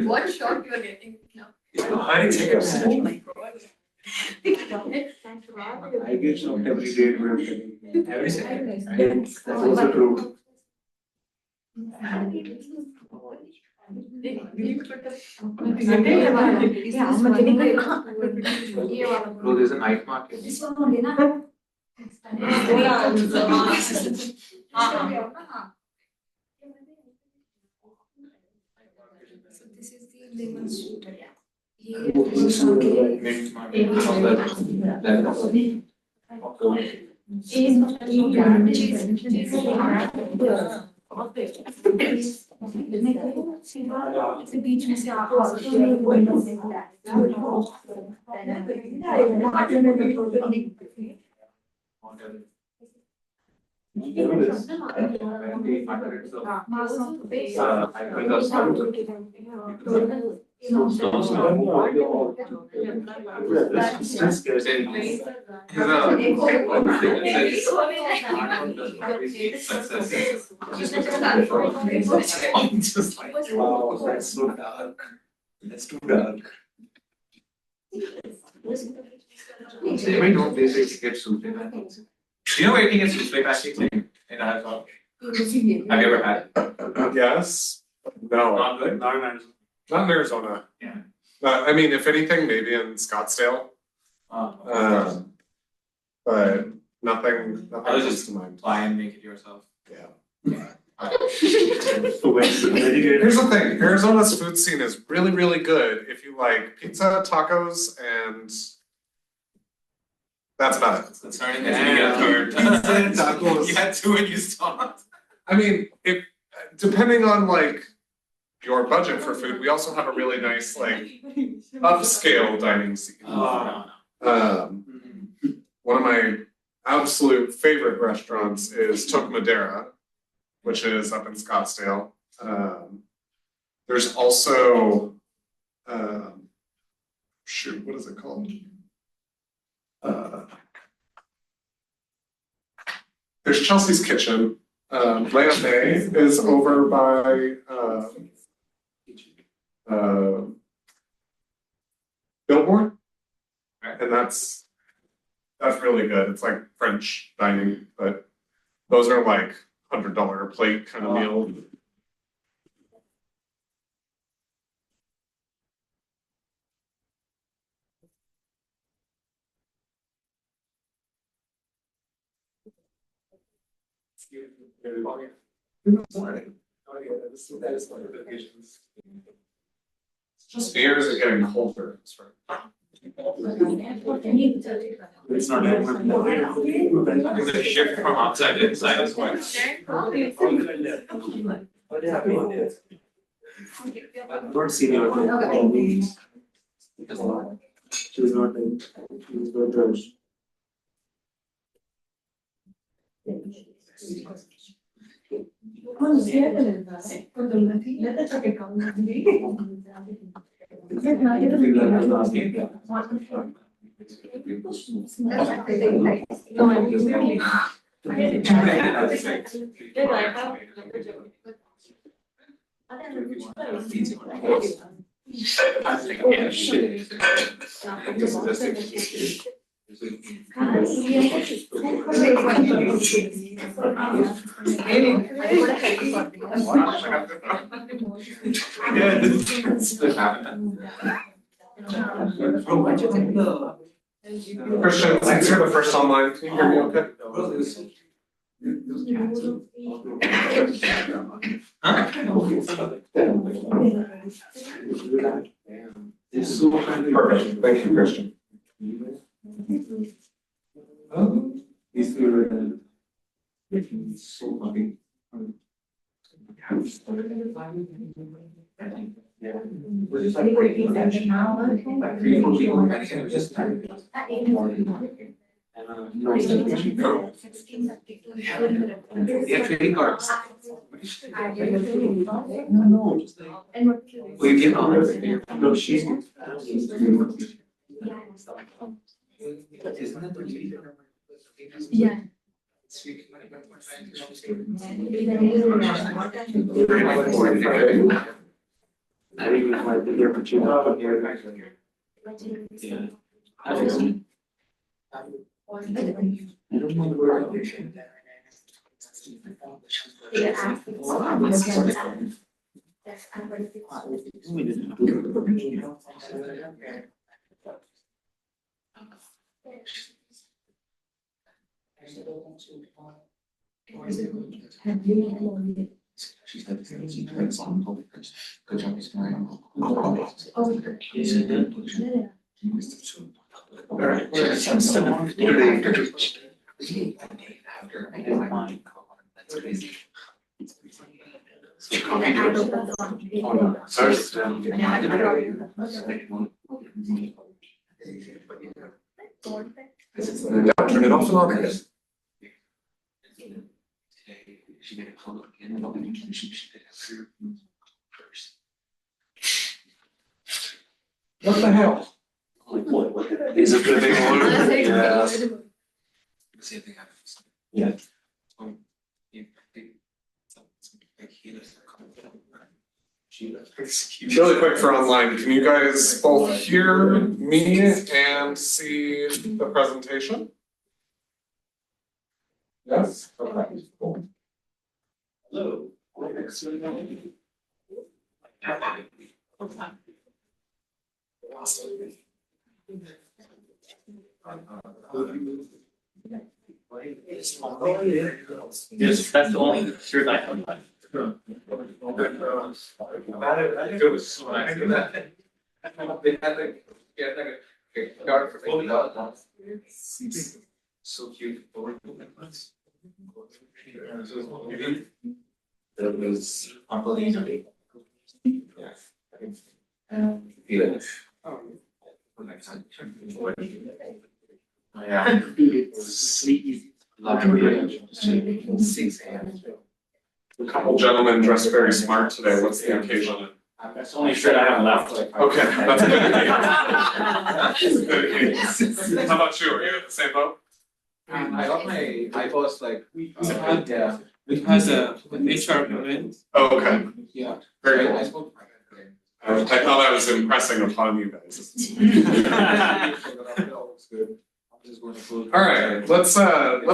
What shock you are getting now? I get shocked every day. Every second. That's also true. Bro, there's a night market. So this is the lemon shooter. Mint market. बीच में से आप Wow, that's so dark. That's too dark. Anybody know this is get souffle pancakes? Do you know where you can get souffle pancakes in Arizona? Have you ever had? Yes. No. Not good? Not in Arizona. Not in Arizona. Yeah. I mean, if anything, maybe in Scottsdale. But nothing I was comes just to mind. buy and make it yourself. Yeah. Here's the thing, Arizona's food scene is really, really good if you like pizza, tacos, and that's about it. Concerning that you get a third. Pizza and tacos. You had two and you stopped. I mean, if depending on like your budget for food, we also have a really nice like upscale dining scene. One of my absolute favorite restaurants is Toc Madera, which is up in Scottsdale. There's also, shoot, what is it called? There's Chelsea's Kitchen. Leia Bay is over by Billboard, and that's really good. It's like French dining, but those are like $100 a plate kind of meal. Just the air is getting colder. It's right. It's not the shift from outside to inside is quite. Not senior. She's not judge. Christian, since you're the first online, can you hear me okay? Perfect. Thank you, Christian. So funny. No. Yeah, trading cards. No. Will you give on? No, she's. Isn't that the Yeah. I didn't even like to hear what you got here. Yeah. I don't know. I don't know where. Good job, he's fine. Alright. That's crazy. Turn it off and on again. She made a public again, but we can she did have first. What the hell? Like what? Is it the big one? Yeah. Same thing happens. Yeah. Really quick for online, can you guys both hear me and see the presentation? Yes? Okay, cool. Hello. Yes, that's the only shirt I have. It was so nice. They had like, yeah, like a card for $50. So cute. That was unbelievable. Yeah. Feel it. Yeah. It was sleepy. Lovely. 6 a.m. A couple gentlemen dressed very smart today, what's the occasion? That's the only shirt I have left. Okay, that's a good occasion. How about you, are you in the same boat? I got my eyeballs like. Yeah. It has a HR event. Oh, okay, Yeah. very I cool. spoke. I thought I was impressing upon you guys. All right, let's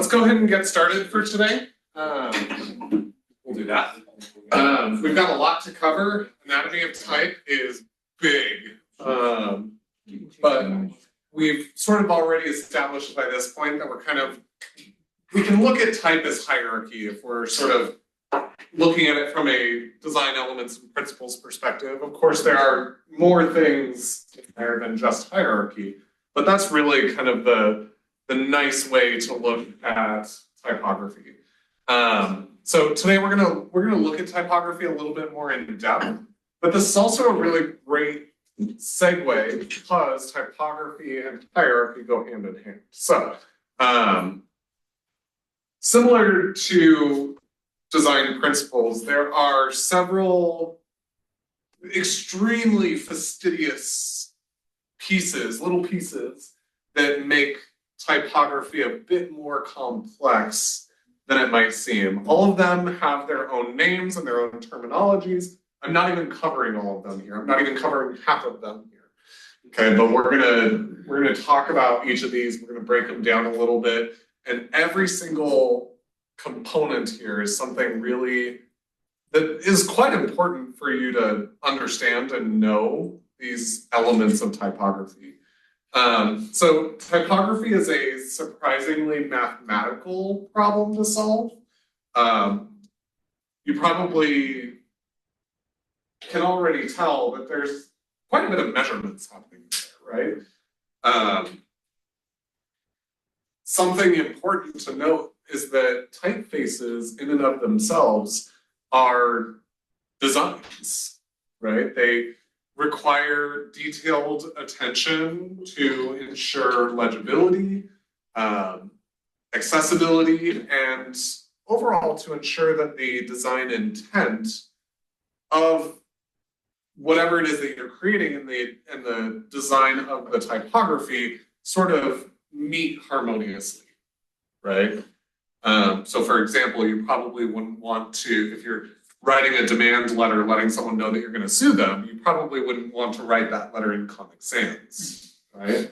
go ahead and get started for today. We'll do that. We've got a lot to cover. Anatomy of type is big, but we've sort of already established by this point that we can look at type as hierarchy if we're sort of looking at it from a design elements and principles perspective. Of course, there are more things there than just hierarchy, but that's really kind of the nice way to look at typography. So today we're gonna look at typography a little bit more in depth, but this is also a really great segue because typography and hierarchy go hand in hand. So similar to design principles, there are several extremely fastidious little pieces that make typography a bit more complex than it might seem. All of them have their own names and their own terminologies. I'm not even covering all of them here. I'm not even covering half of them here. Okay, but we're gonna talk about each of these. We're gonna break them down a little bit, and every single component here is something really that is quite important for you to understand and know these elements of typography. So typography is a surprisingly mathematical problem to solve. You probably can already tell that there's quite a bit of measurements happening there, right? Something important to note is that typefaces in and of themselves are designs, right? They require detailed attention to ensure legibility, accessibility, and overall to ensure that the design intent of whatever it is that you're creating in the design of the typography sort of meet harmoniously, right? So for example, you probably wouldn't want to, if you're writing a demand letter letting someone know that you're going to sue them, you probably wouldn't want to write that letter in Comic Sans, right?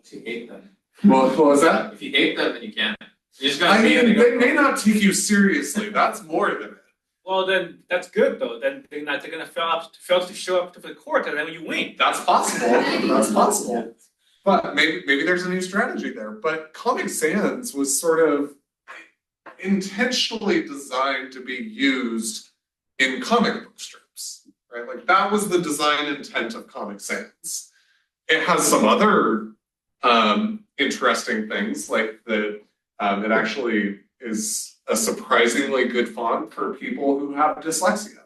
If you hate them. What was that? If you hate them, then you can't. You just gotta I say mean, it. they may not take you seriously. That's more than it. Well, then that's good though. Then they're gonna fail to show up to the court, and then you win. That's possible. That's possible. But maybe there's a new strategy there. But Comic Sans was sort of intentionally designed to be used in comic book strips, right? Like that was the design intent of Comic Sans. It has some other interesting things, like that it actually is a surprisingly good font for people who have dyslexia.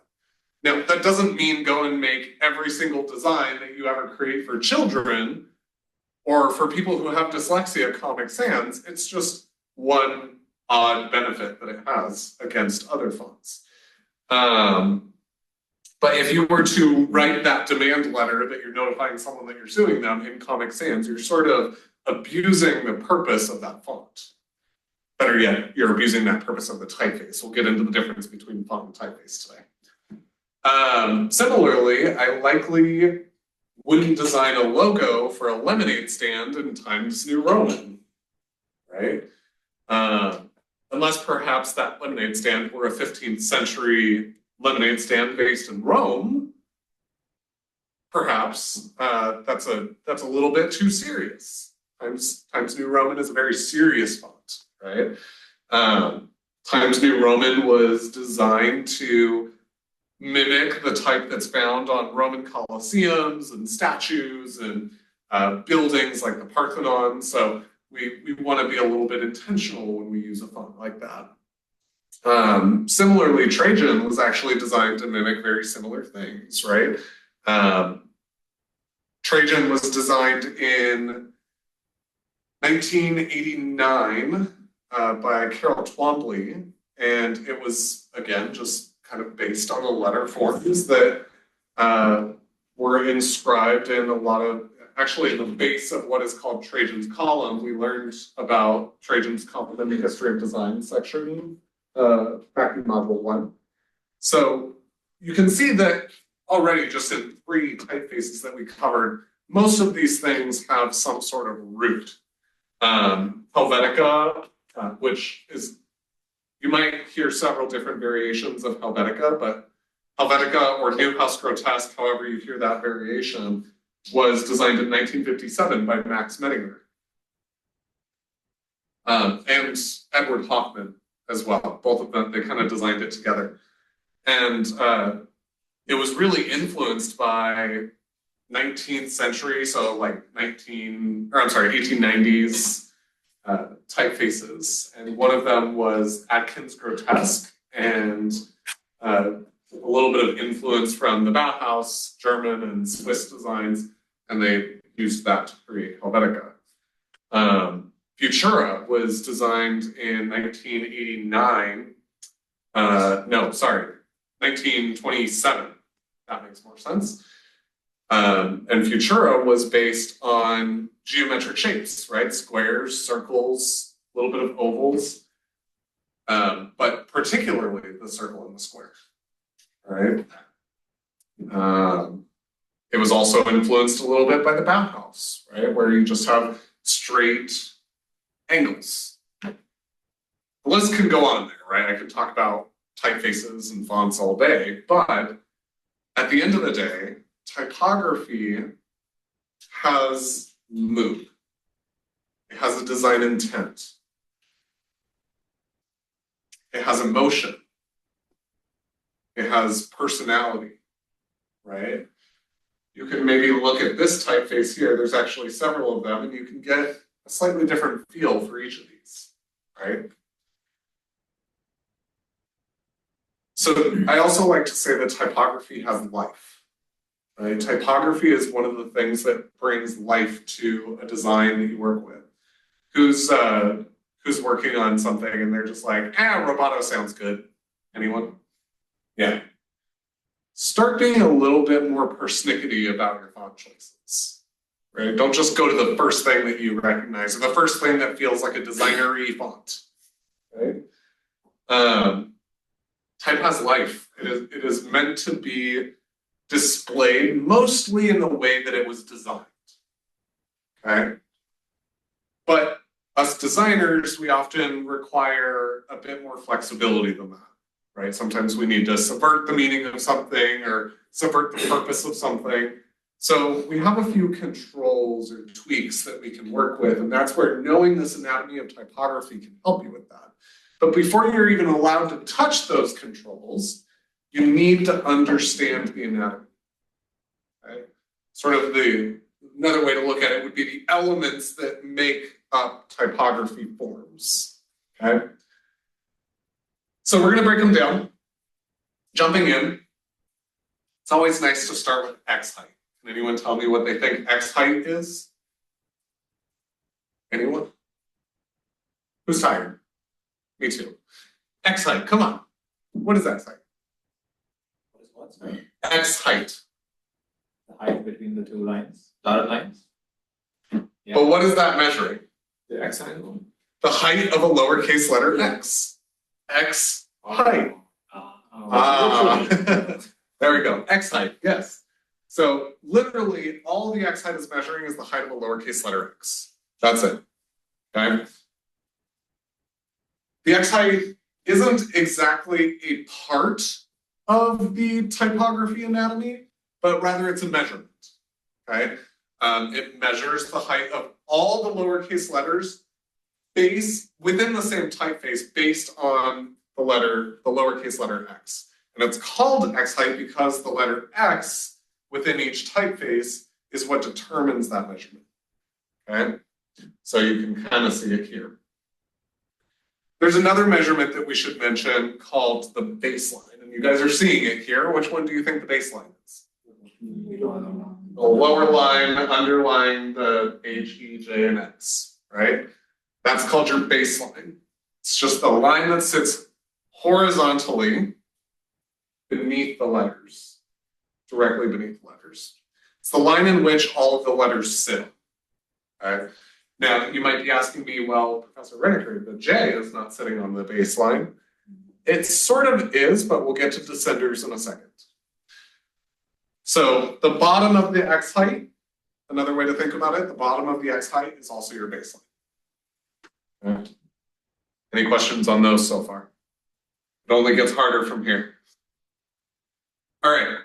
Now, that doesn't mean go and make every single design that you ever create for children or for people who have dyslexia Comic Sans. It's just one odd benefit that it has against other fonts. But if you were to write that demand letter that you're notifying someone that you're suing them in Comic Sans, you're sort of abusing the purpose of that font. Better yet, you're abusing that purpose of the typeface. We'll get into the difference between font and typeface today. Similarly, I likely wouldn't design a logo for a lemonade stand in Times New Roman, right? Unless perhaps that lemonade stand were a 15th century lemonade stand based in Rome, perhaps that's a little bit too serious. Times New Roman is a very serious font, right? Times New Roman was designed to mimic the type that's found on Roman colosseums and statues and buildings like the Parthenon. So we want to be a little bit intentional when we use a font like that. Similarly, Trajan was actually designed to mimic very similar things, right? Trajan was designed in 1989 by Carol Twombly, and it was, again, just kind of based on the letter forms that were inscribed in a lot of, actually in the base of what is called Trajan's Column. We learned about Trajan's Complementary History of Design section back in Module 1. So you can see that already just in 3 typefaces that we covered, most of these things have some sort of root. Helvetica, which is, you might hear several different variations of Helvetica, but Helvetica or Newhouse Grotesque, however you hear that variation, was designed in 1957 by Max Mettinger. And Edward Hoffman as well. Both of them, they kind of designed it together. And it was really influenced by 19th century, so like 1890s typefaces. And one of them was Atkins Grotesque, and a little bit of influence from the Bauhaus, German and Swiss designs, and they used that to create Helvetica. Futura was designed in 1927. That makes more sense. And Futura was based on geometric shapes, right? Squares, circles, a little bit of ovals, but particularly the circle and the square, right? It was also influenced a little bit by the Bauhaus, right? Where you just have straight angles. The list can go on there, right? I could talk about typefaces and fonts all day, but at the end of the day, typography has mood. It has a design intent. It has emotion. It has personality, right? You can maybe look at this typeface here. There's actually several of them, and you can get a slightly different feel for each of these, right? So I also like to say that typography has life, right? Typography is one of the things that brings life to a design that you work with. Who's working on something and they're just like, Roboto sounds good. Anyone? Yeah. Start being a little bit more persnickety about your font choices, right? Don't just go to the first thing that you recognize or the first thing that feels like a designer-y font, right? Type has life. It is meant to be displayed mostly in the way that it was designed, okay? But us designers, we often require a bit more flexibility than that, right? Sometimes we need to subvert the meaning of something or subvert the purpose of something. So we have a few controls or tweaks that we can work with, and that's where knowing this anatomy of typography can help you with that. But before you're even allowed to touch those controls, you need to understand the anatomy, right? Sort of another way to look at it would be the elements that make up typography forms, okay? So we're gonna break them down. Jumping in, it's always nice to start with X height. Can anyone tell me what they think X height is? Anyone? Who's tired? Me too. X height, come on. What is X height? What is what, sorry? X height. The height between the two lines, dotted lines? Yeah. But what is that measuring? The X angle. The height of a lowercase letter x. X height. There we go. X height, yes. So literally all the X height is measuring is the height of a lowercase letter x. That's it. Okay. The X height isn't exactly a part of the typography anatomy, but rather it's a measurement. Okay. It measures the height of all the lowercase letters within the same typeface based on the lowercase letter x. And it's called X height because the letter X within each typeface is what determines that measurement. Okay? So you can kind of see it here. There's another measurement that we should mention called the baseline. And you guys are seeing it here. Which one do you think the baseline is? The lower line underlying the H, E, J, and X, right? That's called your baseline. It's just the line that sits horizontally beneath the letters, directly beneath the letters. It's the line in which all of the letters sit. Okay? Now, you might be asking me, well, Professor Renniker, the J is not sitting on the baseline. It sort of is, but we'll get to descenders in a second. So the bottom of the X height, another way to think about it, the bottom of the X height is also your baseline. Okay. Any questions on those so far? It only gets harder from here. All right,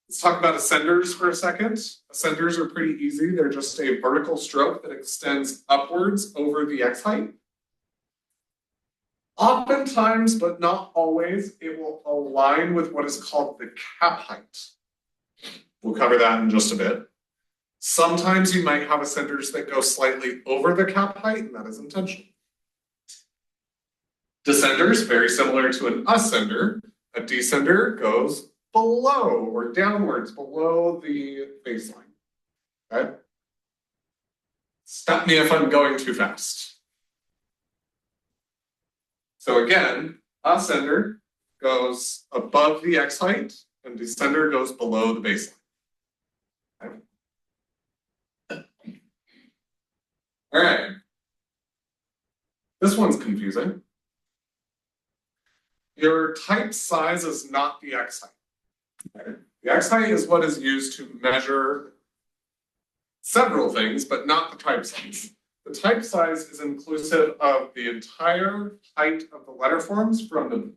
let's talk about ascenders for a second. Ascenders are pretty easy. They're just a vertical stroke that extends upwards over the X height. Oftentimes, but not always, it will align with what is called the cap height. We'll cover that in just a bit. Sometimes you might have ascenders that go slightly over the cap height, and that is intentional. Descenders, very similar to an ascender. A descender goes below or downwards below the baseline. Okay? Stop me if I'm going too fast. So again, ascender goes above the X height, and descender goes below the baseline. Okay. All right. This one's confusing. Your type size is not the X height. Okay. The X height is what is used to measure several things, but not the type size. The type size is inclusive of the entire height of the letter forms from the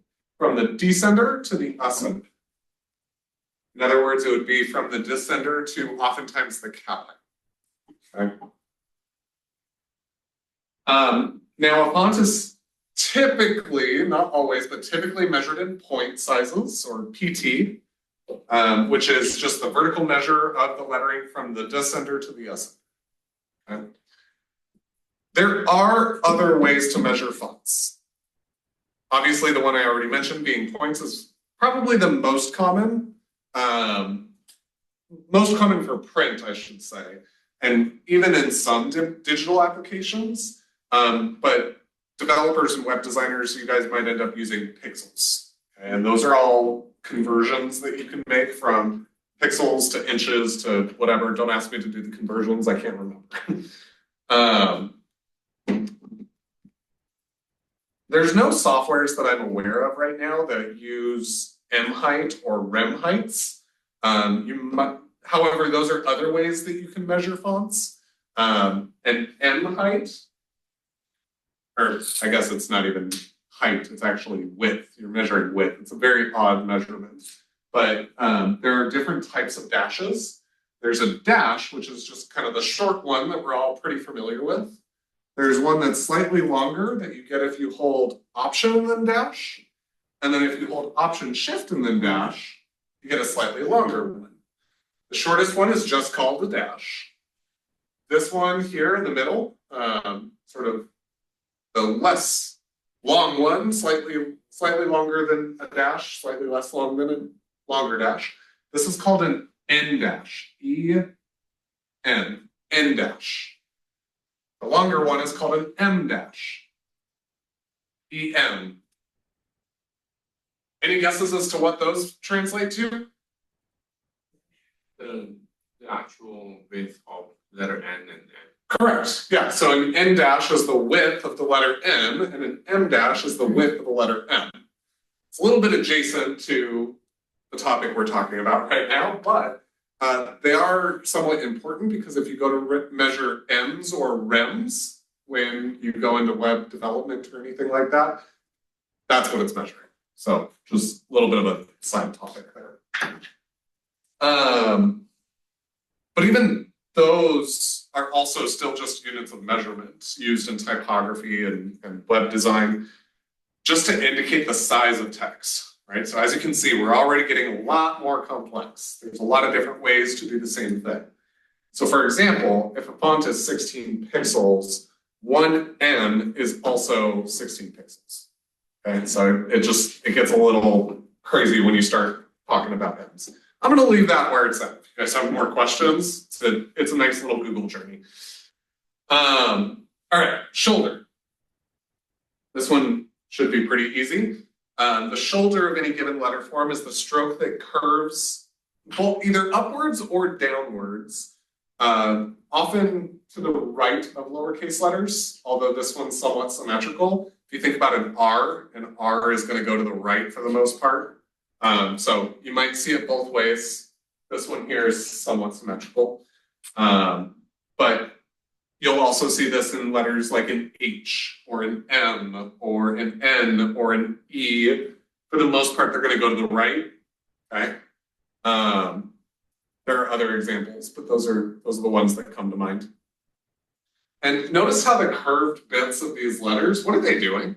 descender to the ascender. In other words, it would be from the descender to oftentimes the cap height. Okay. Now, a font is typically, not always, but typically measured in point sizes, or PT, which is just the vertical measure of the lettering from the descender to the ascender. Okay. There are other ways to measure fonts. Obviously, the one I already mentioned, being points, is probably the most common. most common for print, I should say, and even in some digital applications. But developers and web designers, you guys might end up using pixels. And those are all conversions that you can make from pixels to inches to whatever. Don't ask me to do the conversions, I can't remember. There's no softwares that I'm aware of right now that use M height or rem heights. However, those are other ways that you can measure fonts. And M height, or I guess it's not even height, it's actually width. You're measuring width. It's a very odd measurement. But there are different types of dashes. There's a dash, which is just kind of the short one that we're all pretty familiar with. There's one that's slightly longer that you get if you hold Option and then dash. And then if you hold Option Shift and then dash, you get a slightly longer one. The shortest one is just called the dash. This one here in the middle, sort of the less long one, slightly longer than a dash, slightly less long than a longer dash. This is called an N dash, E-N, N dash. The longer one is called an M dash, E-M. Any guesses as to what those translate to? The actual width of letter N and N. Correct. Yeah. So an N dash is the width of the letter N, and an M dash is the width of the letter M. It's a little bit adjacent to the topic we're talking about right now, but they are somewhat important because if you go to measure M's or REMs when you go into web development or anything like that, that's what it's measuring. So just a little bit of a side topic there. But even those are also still just units of measurement used in typography and web design just to indicate the size of text. Right? So as you can see, we're already getting a lot more complex. There's a lot of different ways to do the same thing. So for example, if a font is 16 pixels, one M is also 16 pixels. Okay, so it gets a little crazy when you start talking about M's. I'm gonna leave that where it's at. If you guys have more questions, it's a nice little Google journey. All right, shoulder. This one should be pretty easy. The shoulder of any given letter form is the stroke that curves both either upwards or downwards, often to the right of lowercase letters, although this one's somewhat symmetrical. If you think about an R is going to go to the right for the most part. So you might see it both ways. This one here is somewhat symmetrical. But you'll also see this in letters like an H or an M or an N or an E. For the most part, they're going to go to the right. Okay. There are other examples, but those are the ones that come to mind. And notice how the curved bits of these letters, what are they doing?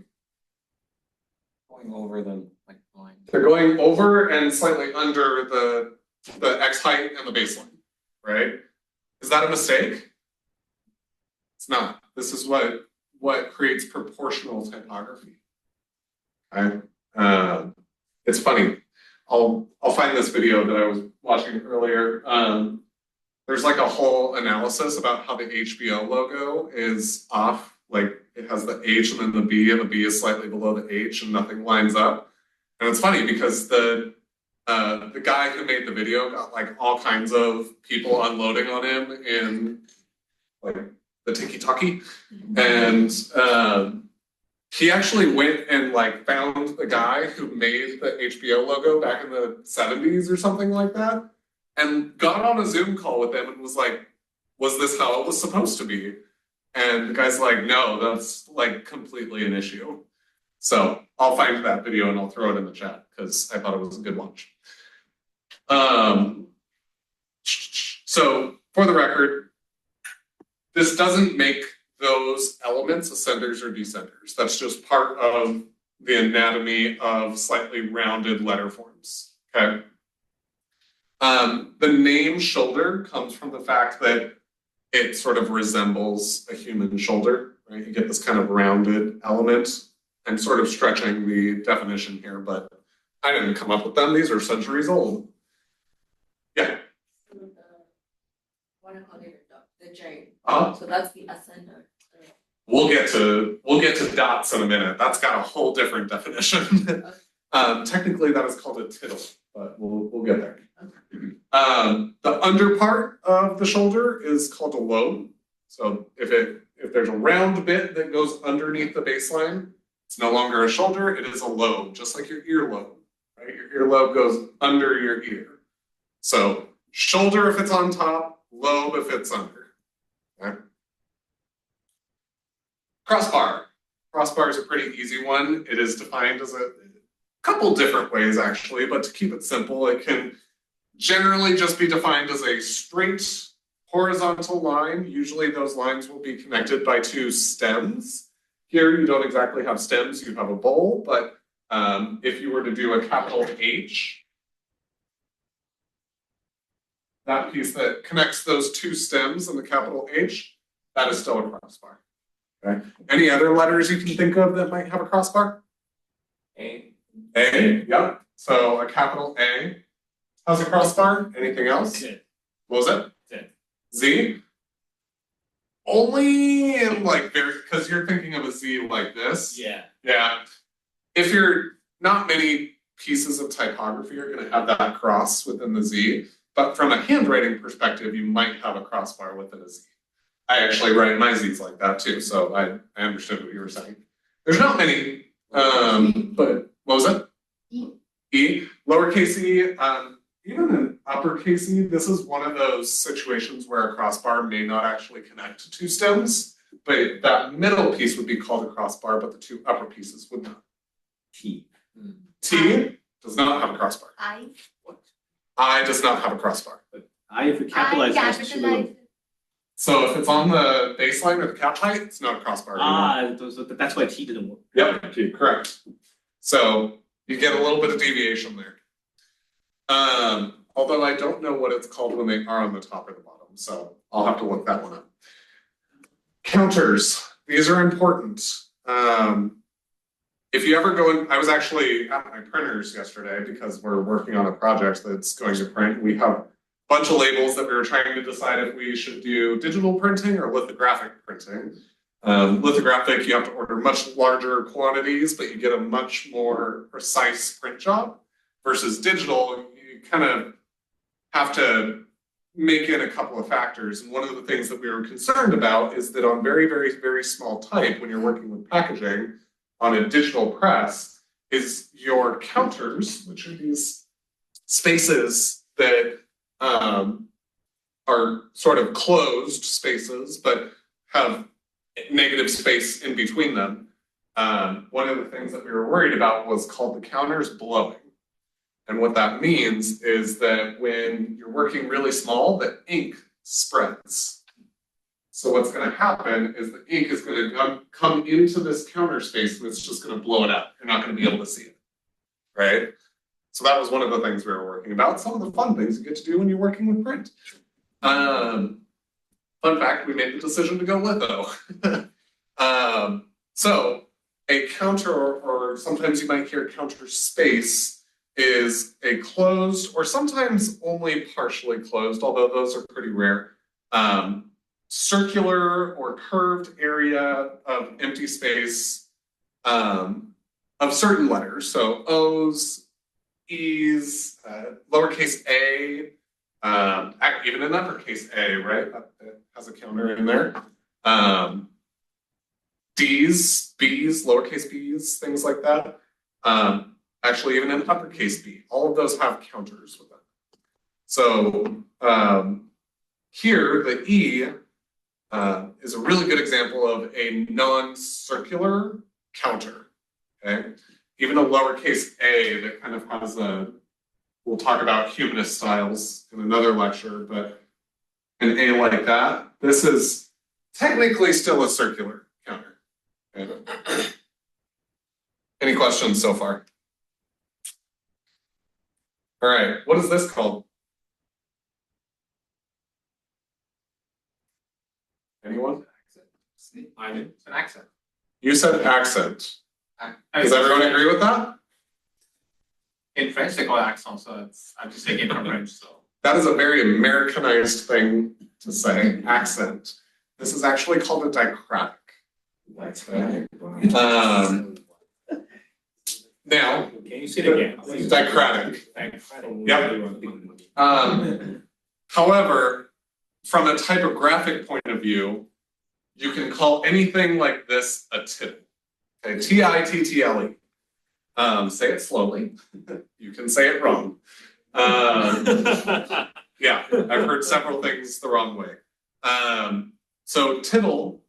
Going over them like line. They're going over and slightly under the X height and the baseline, right? Is that a mistake? It's not. This is what creates proportional typography. Okay? It's funny. I'll find this video that I was watching earlier. There's like a whole analysis about how the HBO logo is off. Like it has the H and then the B is slightly below the H and nothing lines up. And it's funny because the guy who made the video got like all kinds of people unloading on him in like the tiki-taki. And he actually went and like found the guy who made the HBO logo back in the 70s or something like that, and got on a Zoom call with them and was like, was this how it was supposed to be? And the guy's like, no, that's like completely an issue. So I'll find that video and I'll throw it in the chat because I thought it was a good watch. So for the record, this doesn't make those elements ascenders or descenders. That's just part of the anatomy of slightly rounded letter forms, okay? The name shoulder comes from the fact that it sort of resembles a human shoulder, right? You get this kind of rounded element. I'm sort of stretching the definition here, but I didn't come up with them. These are centuries old. Yeah. wanna call it the J. Uh, So that's the ascender. we'll get to dots in a minute. That's got a whole different definition. Technically, that is called a tittle, but we'll get there. The under part of the shoulder is called a lobe. So if there's a round bit that goes underneath the baseline, it's no longer a shoulder, it is a lobe, just like your earlobe, right? Your earlobe goes under your ear. So shoulder if it's on top, lobe if it's under. Okay? Crossbar. Crossbar is a pretty easy one. It is defined as a couple different ways actually, but to keep it simple, it can generally just be defined as a straight horizontal line. Usually those lines will be connected by two stems. Here you don't exactly have stems, you have a bowl, but if you were to do a capital H, that piece that connects those two stems in the capital H, that is still a crossbar. Okay. Any other letters you can think of that might have a crossbar? A. A, yep. So a capital A has a crossbar. Anything else? Z. What was it? Z. Z? Only in like because you're thinking of a Z like this. Yeah. Yeah. If you're not many pieces of typography are going to have that cross within the Z, but from a handwriting perspective, you might have a crossbar within a Z. I actually write my Z's like that too, so I understood what you were saying. There's not many, but what was it? E. Lowercase e. Even in uppercase e, this is one of those situations where a crossbar may not actually connect to two stems, but that middle piece would be called a crossbar, but the two upper pieces would not. T. T does not have a crossbar. I does not have a crossbar. I, if you capitalize, has to. So if it's on the baseline or the cap height, it's not a crossbar anymore. That's why T didn't work. Yep, correct. So you get a little bit of deviation there. Although I don't know what it's called when they are on the top or the bottom, so I'll have to look that one up. Counters, these are important. If you ever go in, I was actually at my printers yesterday because we're working on a project that's going to print. We have a bunch of labels that we were trying to decide if we should do digital printing or lithographic printing. Lithographic, you have to order much larger quantities, but you get a much more precise print job. Versus digital, you kind of have to make in a couple of factors. And one of the things that we were concerned about is that on very, very, very small type, when you're working with packaging on a digital press, is your counters, which are these spaces that are sort of closed spaces, but have negative space in between them. One of the things that we were worried about was called the counters blowing. And what that means is that when you're working really small, the ink spreads. So what's going to happen is the ink is going to come into this counter space and it's just going to blow it out. You're not going to be able to see it, right? So that was one of the things we were working about. Some of the fun things you get to do when you're working with print. Fun fact, we made the decision to go litho. So a counter, or sometimes you might hear counter space, is a closed or sometimes only partially closed, although those are pretty rare, circular or curved area of empty space of certain letters. So O's, E's, lowercase a, even an uppercase A, right? That has a counter in there. D's, B's, lowercase b's, things like that. Actually, even an uppercase B, all of those have counters with them. So here, the E is a really good example of a non-circular counter. Okay, even a lowercase a that kind of has a. We'll talk about humanist styles in another lecture, but an A like that, this is technically still a circular counter. Okay. Any questions so far? All right, what is this called? Anyone? I do. It's an accent. You said accent. Does everyone agree with that? In French, they call it accent, so I'm just taking it from French, so. That is a very Americanized thing to say, accent. This is actually called a diacritic. Okay. Now, Can you say it again? diacritic. Yep. However, from a typographic point of view, you can call anything like this a tittle. Okay, T-I-T-T-L-E. Say it slowly. You can say it wrong. Yeah, I've heard several things the wrong way. So tittle,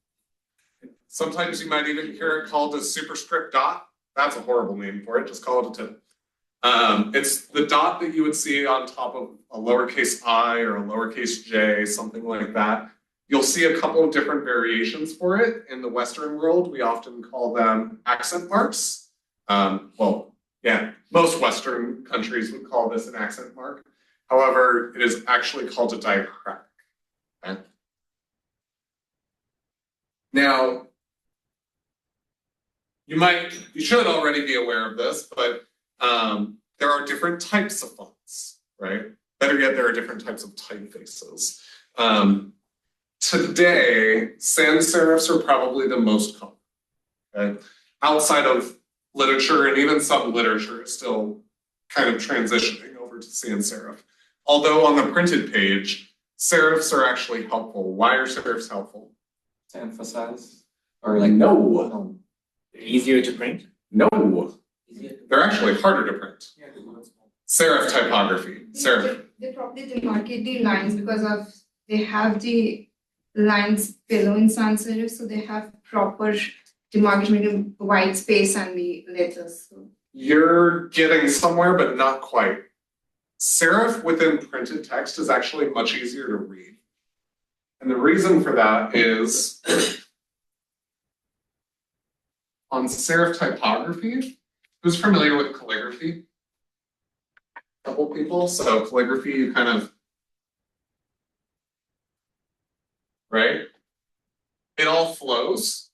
sometimes you might even hear it called a superscript dot. That's a horrible name for it, just call it a tittle. It's the dot that you would see on top of a lowercase I or a lowercase j, something like that. You'll see a couple of different variations for it. In the Western world, we often call them accent marks. Well, yeah, most Western countries would call this an accent mark. However, it is actually called a diacritic. Okay? Now, you should already be aware of this, but there are different types of fonts, right? Better yet, there are different types of typefaces. Today, sans serifs are probably the most common. Okay? Outside of literature, and even some literature is still kind of transitioning over to sans serif. Although on the printed page, serifs are actually helpful. Why are serifs helpful? To emphasize, or like no. Easier to print? No. They're actually harder to print. Serif typography. Serif. They probably demarcate the lines because of they have the lines below in sans serif, so they have proper demarcation between white space and the letters. So. You're getting somewhere, but not quite. Serif within printed text is actually much easier to read. And the reason for that is on serif typography, who's familiar with calligraphy? A couple people. So calligraphy, you kind of, right? It all flows.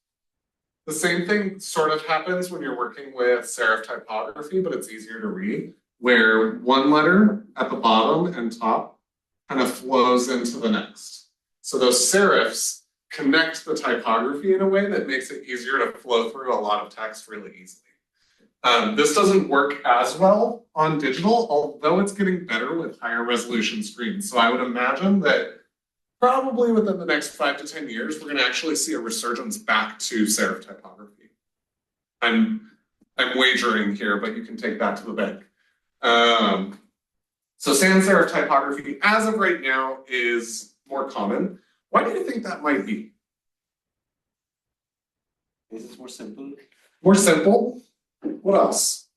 The same thing sort of happens when you're working with serif typography, but it's easier to read, where one letter at the bottom and top kind of flows into the next. So those serifs connect the typography in a way that makes it easier to flow through a lot of text really easily. This doesn't work as well on digital, although it's getting better with higher resolution screens. So I would imagine that probably within the next 5 to 10 years, we're going to actually see a resurgence back to serif typography. I'm wagering here, but you can take that to the bank. So sans serif typography, as of right now, is more common. Why do you think that might be? Is this more simple? More simple? What else?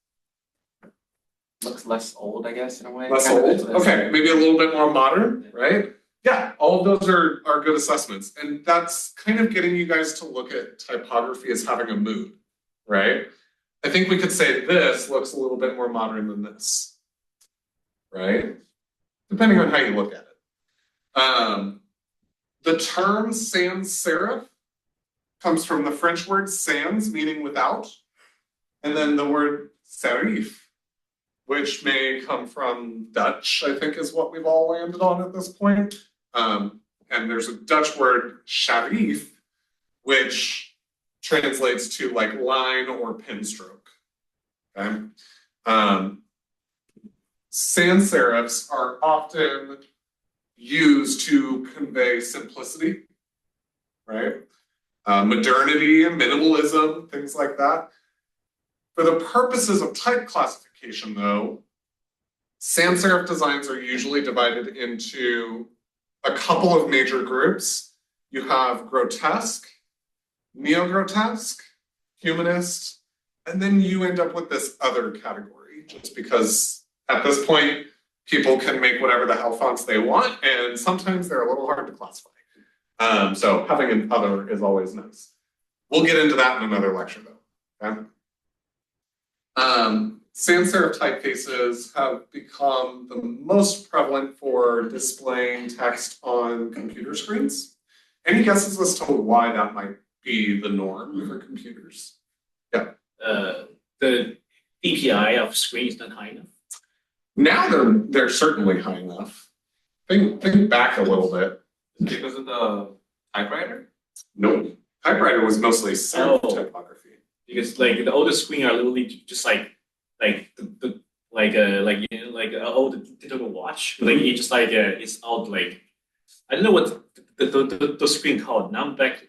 Looks less old, I guess, in a way. Less old? Okay, maybe a little bit more modern, right? Yeah, all of those are good assessments. And that's kind of getting you guys to look at typography as having a mood, right? I think we could say this looks a little bit more modern than this, right? Depending on how you look at it. The term sans serif comes from the French word sans, meaning without, and then the word serif, which may come from Dutch, I think is what we've all landed on at this point. And there's a Dutch word, sharif, which translates to like line or pen stroke. Okay? Sans serifs are often used to convey simplicity, right? Modernity and minimalism, things like that. For the purposes of type classification, though, sans serif designs are usually divided into a couple of major groups. You have grotesque, neo-grotesque, humanist, and then you end up with this other category, just because at this point, people can make whatever the hell fonts they want, and sometimes they're a little hard to classify. So having an other is always nice. We'll get into that in another lecture, though. Okay? Sans serif typefaces have become the most prevalent for displaying text on computer screens. Any guesses as to why that might be the norm for computers? Yeah. The DPI of screen is not high enough. Now they're certainly high enough. think back a little bit. Because of the typewriter? No, typewriter was mostly serif Oh. typography. Because like the older screen are literally just the like an old digital watch. Like it just like it's all like I don't know what the screen called non-backlit.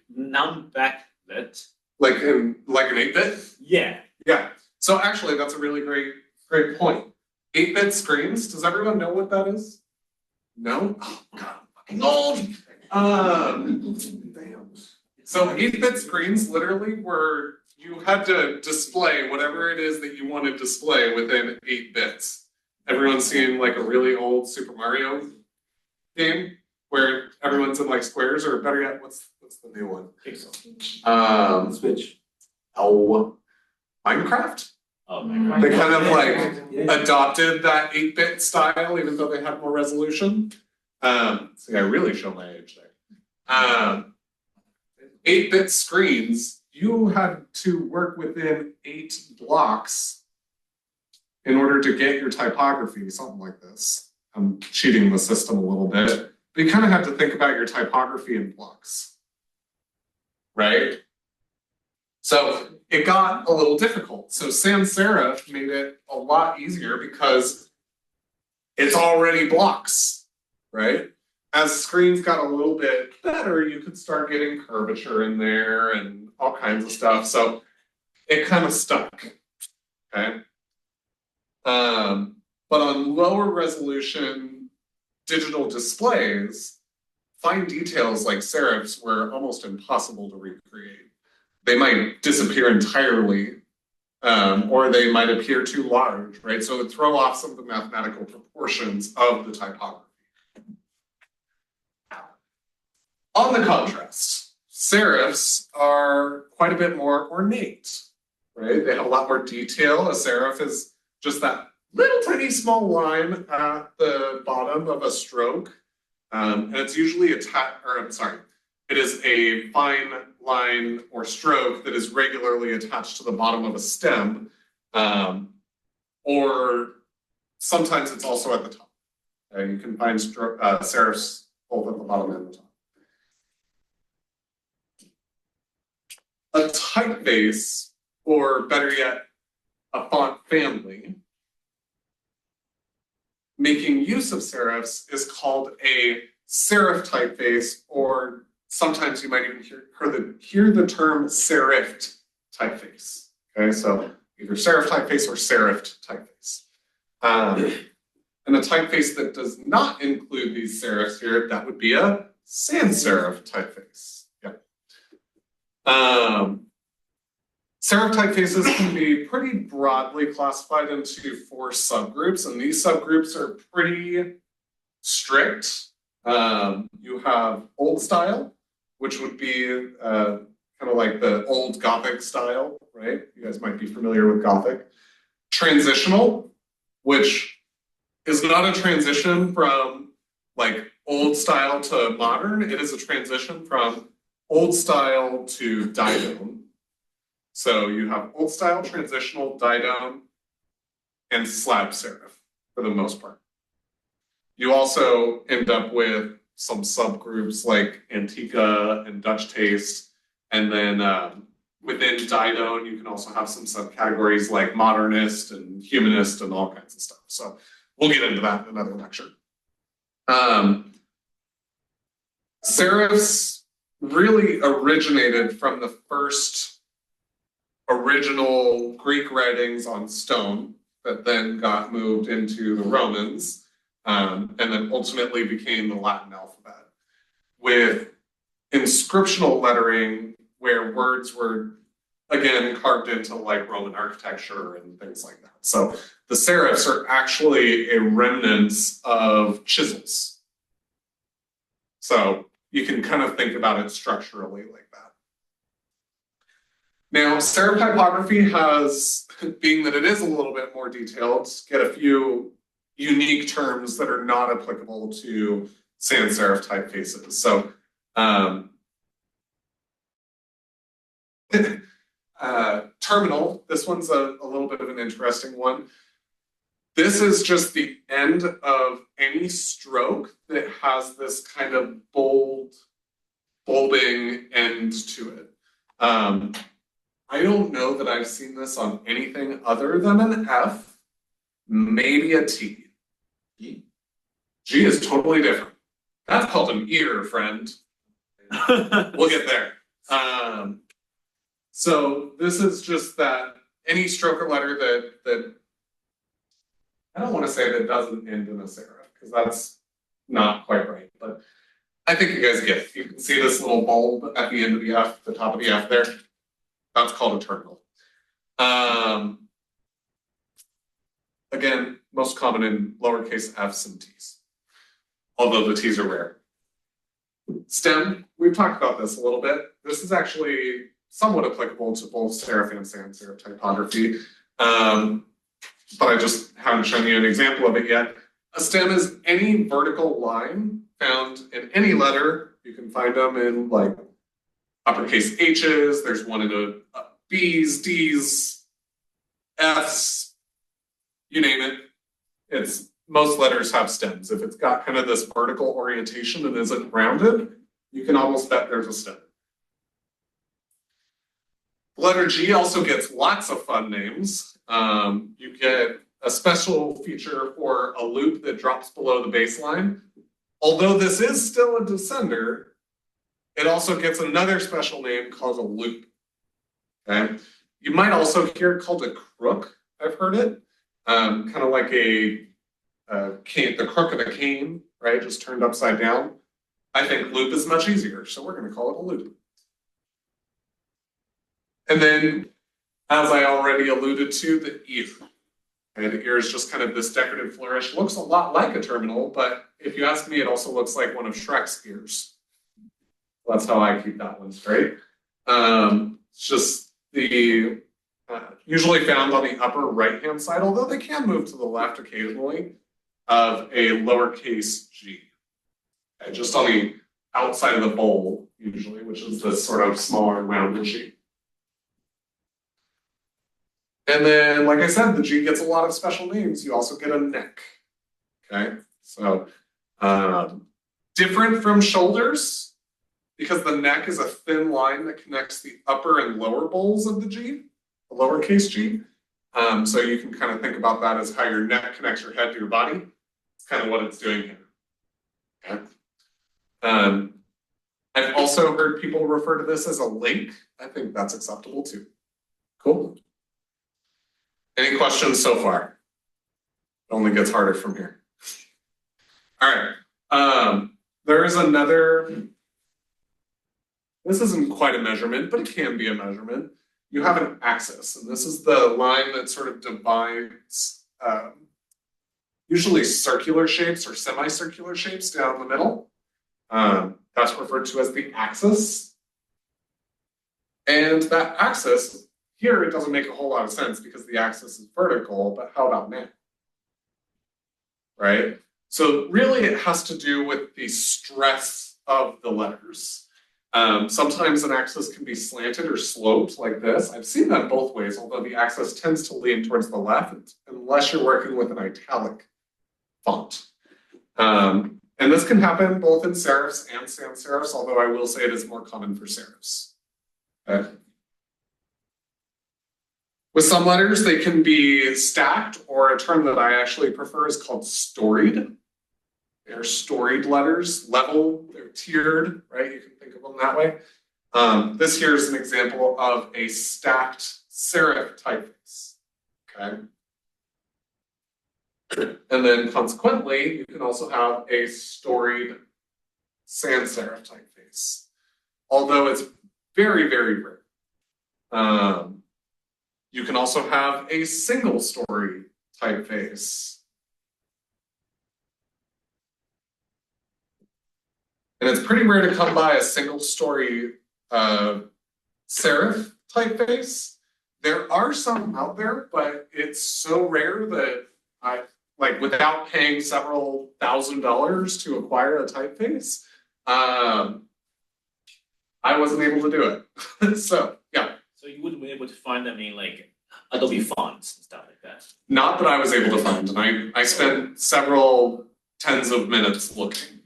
Like an 8-bit? Yeah. Yeah. So actually, that's a really great point. 8-bit screens. Does everyone know what that is? No. Oh God, I'm fucking old. Damn. So 8-bit screens literally were you had to display whatever it is that you want to display within 8 bits. Everyone's seen like a really old Super Mario game where everyone's in like squares, or better yet, what's the new one? Pixel. Switch. Oh, Minecraft. Oh my God. They kind of like adopted that 8-bit style, even though they had more resolution. See, I really show my age there. 8-bit screens, you had to work within 8 blocks in order to get your typography, something like this. I'm cheating the system a little bit, but you kind of have to think about your typography in blocks, right? So it got a little difficult. So sans serif made it a lot easier because it's already blocks, right? As screens got a little bit better, you could start getting curvature in there and all kinds of stuff. So it kind of stuck, okay? But on lower resolution digital displays, fine details like serifs were almost impossible to recreate. They might disappear entirely, or they might appear too large, right? So it would throw off some of the mathematical proportions of the typography. On the contrast, serifs are quite a bit more ornate, right? They have a lot more detail. A serif is just that little tiny small line at the bottom of a stroke. And it's usually it is a fine line or stroke that is regularly attached to the bottom of a stem, or sometimes it's also at the top. You can find serifs both at the bottom and the top. A typeface, or better yet, a font family, making use of serifs is called a serif typeface, or sometimes you might even hear the term serifed typeface. Okay, so either serif typeface or serifed typeface. And a typeface that does not include these serifs here, that would be a sans serif typeface. Serif typefaces can be pretty broadly classified into 4 subgroups, and these subgroups are pretty strict. You have old style, which would be kind of like the old Gothic style, right? You guys might be familiar with Gothic. Transitional, which is not a transition from like old style to modern. It is a transition from old style to diadem. So you have old style, transitional, diadem, and slab serif for the most part. You also end up with some subgroups like Antica and Dutch taste, and then within diadem you can also have some subcategories like modernist and humanist and all kinds of stuff. So we'll get into that in another lecture. Serifs really originated from the first original Greek writings on stone that then got moved into the Romans, and then ultimately became the Latin alphabet, with inscriptional lettering where words were again carved into like Roman architecture and things like that. So the serifs are actually a remnants of chisels. So you can kind of think about it structurally like that. Now, serif typography has, being that it is a little bit more detailed, get a few unique terms that are not applicable to sans serif typefaces. So, terminal, this one's a little bit of an interesting one. This is just the end of any stroke that has this kind of bulbing end to it. I don't know that I've seen this on anything other than an F, maybe a T. G is totally different. That's called an ear, friend. We'll get there. So this is just that any stroke or letter that I don't want to say that doesn't end in a serif, because that's not quite right, but I think you guys get it. You can see this little bulb at the end of the F, the top of the F there. That's called a terminal. Again, most common in lowercase f's and t's, although the t's are rare. Stem, we've talked about this a little bit. This is actually somewhat applicable to both serif and sans serif typography, but I just haven't shown you an example of it yet. A stem is any vertical line found in any letter. You can find them in like uppercase H's, there's one in a B's, D's, F's, you name it. It's most letters have stems. If it's got kind of this vertical orientation and isn't rounded, you can almost bet there's a stem. The letter G also gets lots of fun names. You get a special feature for a loop that drops below the baseline. Although this is still a descender, it also gets another special name called a loop. Okay? You might also hear it called a crook. I've heard it. Kind of like a cane, the crook of a cane, right? Just turned upside down. I think loop is much easier, so we're going to call it a loop. And then, as I already alluded to, the ear. Okay, the ear is just kind of this decorative flourish. Looks a lot like a terminal, but if you ask me, it also looks like one of Shrek's ears. That's how I keep that one straight. It's just the usually found on the upper right-hand side, although they can move to the left occasionally, of a lowercase g. Okay, just on the outside of the bowl, usually, which is this sort of smaller rounded shape. And then, like I said, the G gets a lot of special names. You also get a neck. Okay, so different from shoulders, because the neck is a thin line that connects the upper and lower bowls of the G, the lowercase g. So you can kind of think about that as how your neck connects your head to your body. It's kind of what it's doing here. Okay. I've also heard people refer to this as a link. I think that's acceptable too. Cool. Any questions so far? It only gets harder from here. All right. There is another, this isn't quite a measurement, but it can be a measurement. You have an axis, and this is the line that sort of divides usually circular shapes or semicircular shapes down the middle. That's referred to as the axis. And that axis, here it doesn't make a whole lot of sense because the axis is vertical, but how about now? Right? So really it has to do with the stress of the letters. Sometimes an axis can be slanted or sloped like this. I've seen that both ways, although the axis tends to lean towards the left unless you're working with an italic font. And this can happen both in serifs and sans serifs, although I will say it is more common for serifs. Okay. With some letters, they can be stacked, or a term that I actually prefer is called storied. They're storied letters, level, they're tiered, right? You can think of them that way. This here is an example of a stacked serif typeface, okay? And then consequently, you can also have a storied sans serif typeface, although it's very, very rare. You can also have a single story typeface. And it's pretty rare to come by a single story serif typeface. There are some out there, but it's so rare that I, like, without paying several $1,000s to acquire a typeface, I wasn't able to do it. So, yeah. So you wouldn't be able to find them in like Adobe fonts and stuff like that. Not that I was able to find, and I spent several tens of minutes looking.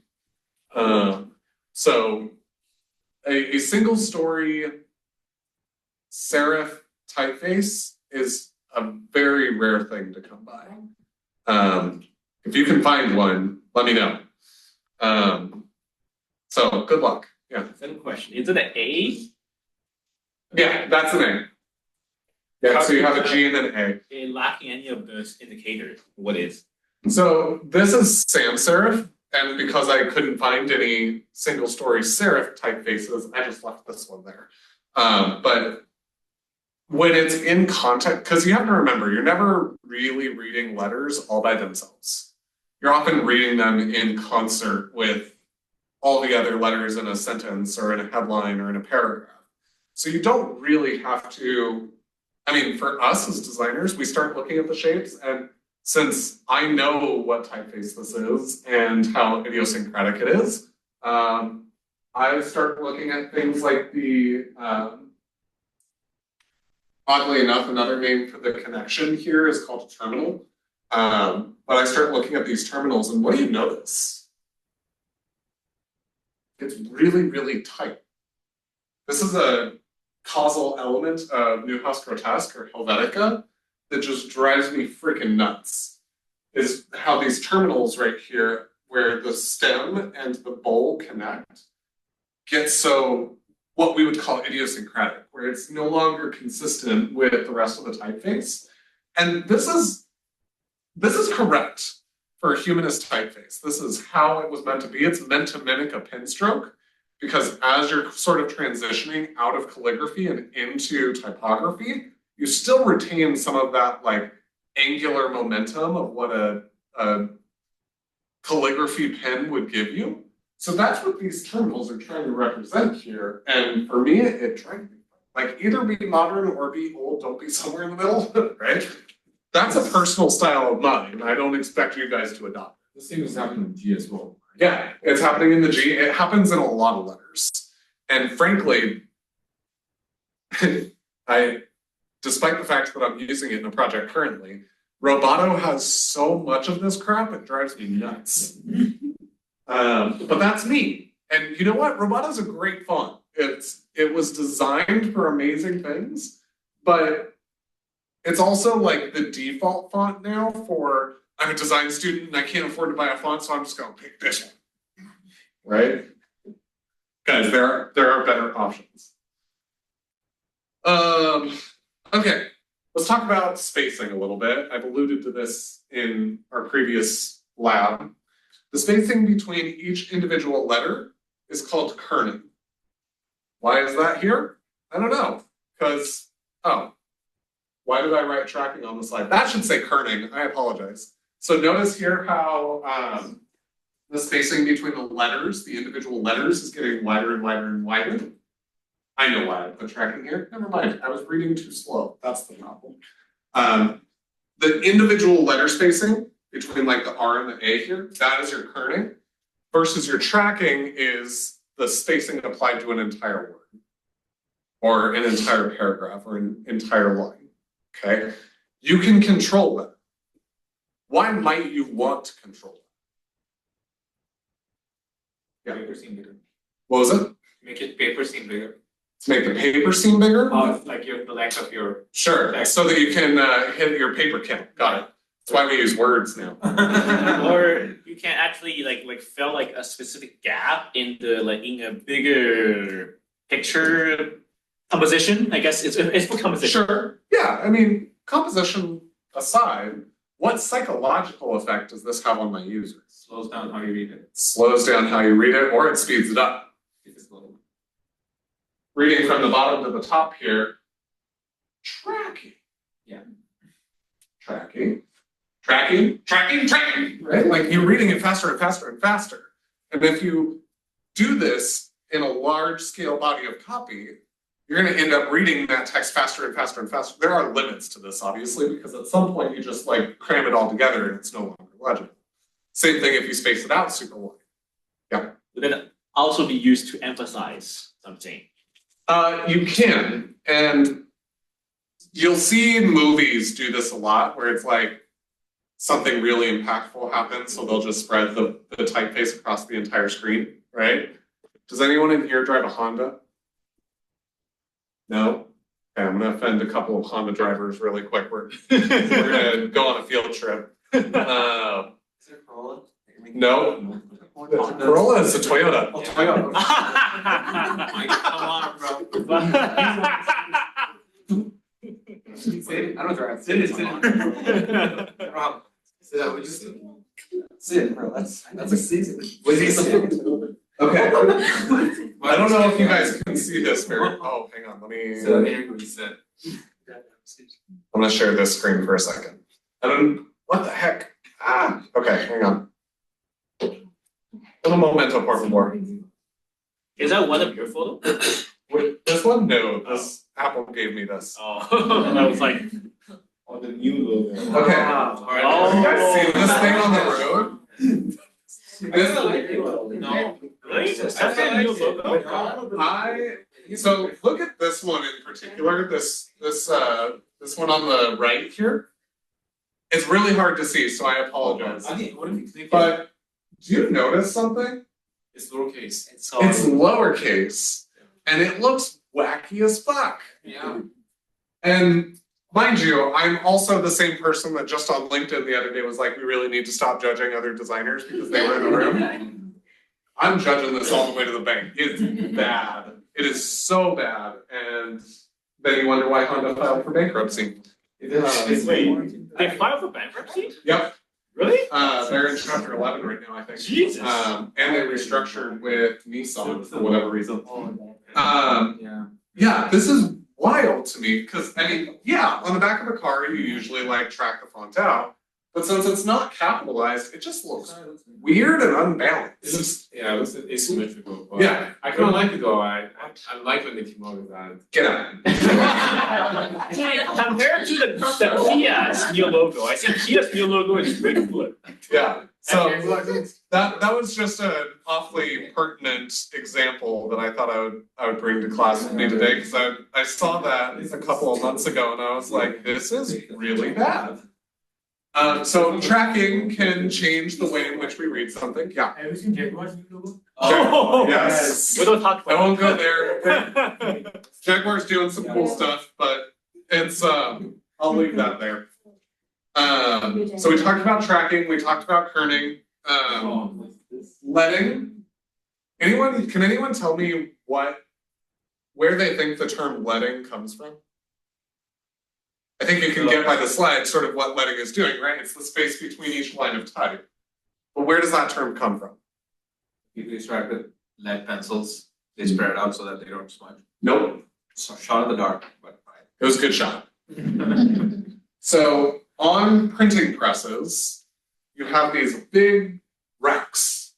So a single story serif typeface is a very rare thing to come by. If you can find one, let me know. So good luck. Yeah. Second question: is it an A? Yeah, that's an A. Yeah, so you have a G and an A. Lacking any of those indicators. What is? So this is sans serif, and because I couldn't find any single story serif typefaces, I just left this one there. But when it's in context, because you have to remember, you're never really reading letters all by themselves. You're often reading them in concert with all the other letters in a sentence or in a headline or in a paragraph. So you don't really have to, I mean, for us as designers, we start looking at the shapes, and since I know what typeface this is and how idiosyncratic it is, I start looking at things like the, oddly enough, another name for the connection here is called a terminal. But I start looking at these terminals, and what do you notice? It's really, really tight. This is a causal element of Newhouse Grotesque or Helvetica that just drives me freaking nuts. Is how these terminals right here, where the stem and the bowl connect, get so what we would call idiosyncratic, where it's no longer consistent with the rest of the typeface. And this is correct for a humanist typeface. This is how it was meant to be. It's meant to mimic a pen stroke, because as you're sort of transitioning out of calligraphy and into typography, you still retain some of that like angular momentum of what a calligraphy pen would give you. So that's what these terminals are trying to represent here. And for me, it drives me. Like, either be modern or be old, don't be somewhere in the middle, right? That's a personal style of mine. I don't expect you guys to adopt it. The same is happening in G as well. Yeah, it's happening in the G. It happens in a lot of letters. And frankly, despite the fact that I'm using it in a project currently, Roboto has so much of this crap, it drives me nuts. But that's me. And you know what? Roboto's a great font. It was designed for amazing things, but it's also like the default font now for, I'm a design student and I can't afford to buy a font, so I'm just gonna pick this one. Right? Guys, there are better options. Okay, let's talk about spacing a little bit. I've alluded to this in our previous lab. The spacing between each individual letter is called kerning. Why is that here? I don't know, because, why did I write tracking on the slide? That should say kerning, I apologize. So notice here how the spacing between the letters, the individual letters, is getting wider and wider and wider. I know why I put tracking here. Never mind, I was reading too slow. That's the problem. The individual letter spacing between like the R and the A here, that is your kerning, versus your tracking is the spacing applied to an entire word, or an entire paragraph, or an entire line. Okay? You can control that. Why might you want to control that? Paper seem bigger. What was it? Make it paper seem bigger. To make the paper seem bigger? Like the length of your. Sure, so that you can hit your paper count. Got it. That's why we use words now. Or you can actually like fill like a specific gap in a bigger picture composition. I guess it's for composition. Sure. Yeah, I mean, composition aside, what psychological effect does this have on my user? Slows down how you read it. Slows down how you read it, or it speeds it up. If it's slow. Reading from the bottom to the top here, tracking. Yeah. Tracking. Right? Like, you're reading it faster and faster and faster. And if you do this in a large scale body of copy, you're going to end up reading that text faster and faster and faster. There are limits to this, obviously, because at some point you just like cram it all together and it's no longer legible. Same thing if you space it out super wide. Yeah. Would that also be used to emphasize something? You can, and you'll see movies do this a lot, where it's like something really impactful happens, so they'll just spread the typeface across the entire screen, right? Does anyone in here drive a Honda? No? Okay, I'm gonna offend a couple of Honda drivers really quick. We're gonna go on a field trip. No. Corolla is a Toyota. Oh, Toyota. Come on, bro. Sit. I don't drive. Sit. Sit down. We just sit, bro. That's a season. What is it? Okay. I don't know if you guys can see this very. Oh, hang on. Let me. So here we sit. I'm gonna share this screen for a second. I don't. What the heck? Ah. Okay. Hang on. Little momento, por favor. Is that one of your photos? Wait, this one? No. This Apple gave me this. Oh, I was like, On the new logo. Okay. oh. You guys see this thing on the road? No. Really? That's a new logo? So look at this one in particular. This one on the right here. It's really hard to see, so I apologize. What if you click it? But do you notice something? It's lowercase. It's lowercase, and it looks wacky as fuck. Yeah. And mind you, I'm also the same person that just on LinkedIn the other day was like, we really need to stop judging other designers because they were in the room. I'm judging this all the way to the bank. It's bad. It is so bad. And then you wonder why Honda filed for bankruptcy. Wait, they filed for bankruptcy? Yep. Really? They're in chapter 11 right now, I think. Jesus. And they restructured with Nissan for whatever reason. Yeah. Yeah, this is wild to me because I mean, yeah, on the back of a car you usually like track the font out, but since it's not capitalized, it just looks weird and unbalanced. It looks, yeah, it looks asymmetrical. But Yeah. I kind of like it though. I like when they came out with that. Get out. Compared to the Kia's new logo, I think Kia's new logo is way cooler. Yeah. So that was just an awfully pertinent example that I thought I would bring to class with me today because I saw that a couple of months ago and I was like, this is really bad. So tracking can change the way in which we read something. Yeah. Have you seen Jaguar's new logo? Oh, yes. We don't talk I about won't go there. Jaguar's doing some cool stuff, but it's I'll leave that there. So we talked about tracking, we talked about kerning, leading. Can anyone tell me where they think the term leading comes from? I think you can get by the slide sort of what leading is doing, right? It's the space between each line of type. But where does that term come from? People used to write with lead pencils. They spread it out so that they don't smudge. Nope. So shot in the dark, but It was a good shot. So on printing presses, you have these big racks.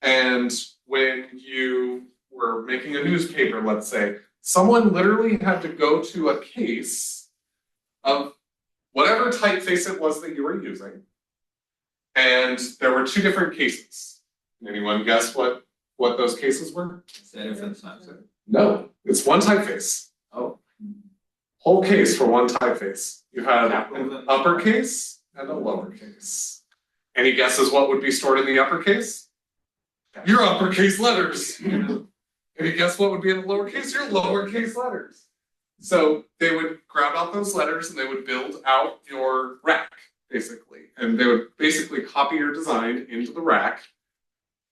And when you were making a newspaper, let's say, someone literally had to go to a case of whatever typeface it was that you were using. And there were two different cases. Can anyone guess what those cases were? serif and sans serif. No, it's one typeface. Oh. Whole case for one typeface. You had an uppercase and a lowercase. Any guesses what would be stored in the uppercase? Your uppercase letters. Any guess what would be in the lowercase? Your lowercase letters. So they would grab out those letters and they would build out your rack, basically. And they would basically copy your design into the rack,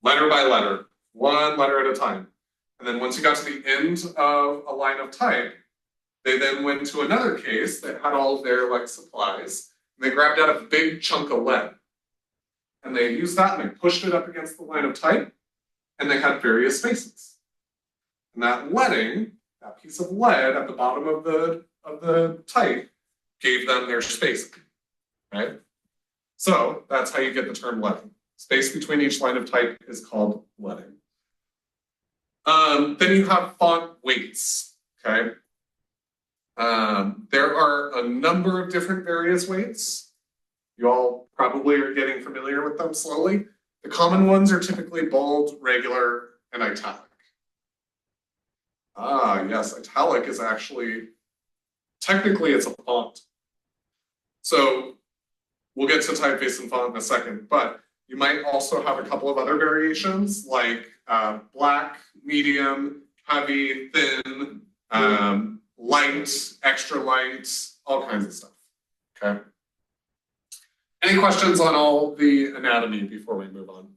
letter by letter, one letter at a time. And then once you got to the end of a line of type, they then went to another case that had all of their like supplies. And they grabbed out a big chunk of lead. And they used that and they pushed it up against the line of type. And they had various spaces. And that leading, that piece of lead at the bottom of the type, gave them their spacing. Right? So that's how you get the term leading. Space between each line of type is called leading. Then you have font weights, okay? There are a number of different various weights. You all probably are getting familiar with them slowly. The common ones are typically bold, regular, and italic. Ah, yes, italic is actually technically it's a font. So we'll get to typeface and font in a second, but you might also have a couple of other variations like black, medium, heavy, thin, light, extra light, all kinds of stuff. Okay. Any questions on all the anatomy before we move on?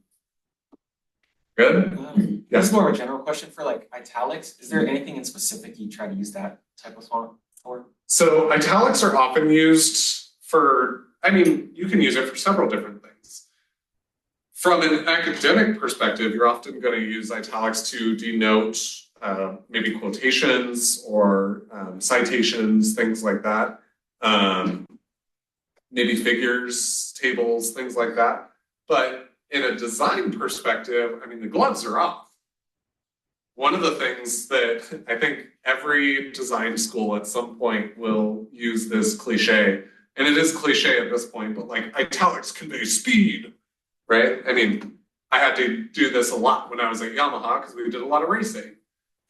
Good? This Yes. is more of a general question for like italics. Is there anything in specific you try to use that type of font for? So italics are often used for, I mean, you can use it for several different things. From an academic perspective, you're often going to use italics to denote maybe quotations or citations, things like that. Maybe figures, tables, things like that. But in a design perspective, I mean, the gloves are off. One of the things that I think every design school at some point will use this cliche, and it is cliche at this point, but like italics convey speed, right? I mean, I had to do this a lot when I was at Yamaha because we did a lot of racing.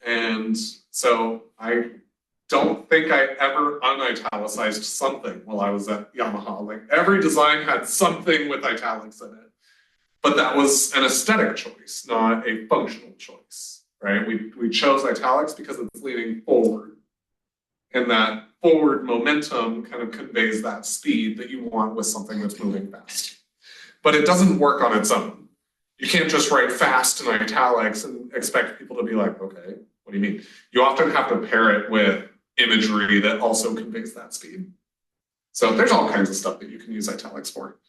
And so I don't think I ever unitalicized something while I was at Yamaha. Like every design had something with italics in it. But that was an aesthetic choice, not a functional choice, right? We chose italics because it's leaning forward. And that forward momentum kind of conveys that speed that you want with something that's moving fast. But it doesn't work on its own. You can't just write fast in italics and expect people to be like, okay, what do you mean? You often have to pair it with imagery that also conveys that speed. So there's all kinds of stuff that you can use italics for.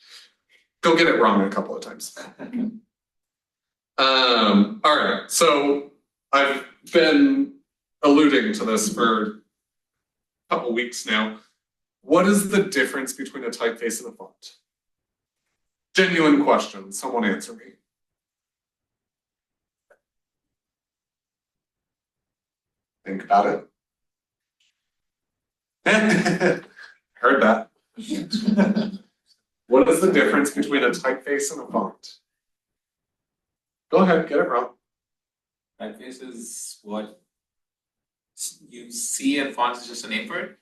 Go get it wrong a couple of times. All right, so I've been alluding to this for a couple weeks now. What is the difference between a typeface and a font? Genuine question, someone answer me. Think about it. Heard that. What is the difference between a typeface and a font? Go ahead, get it wrong. Typeface is what you see, and font is just a name for it.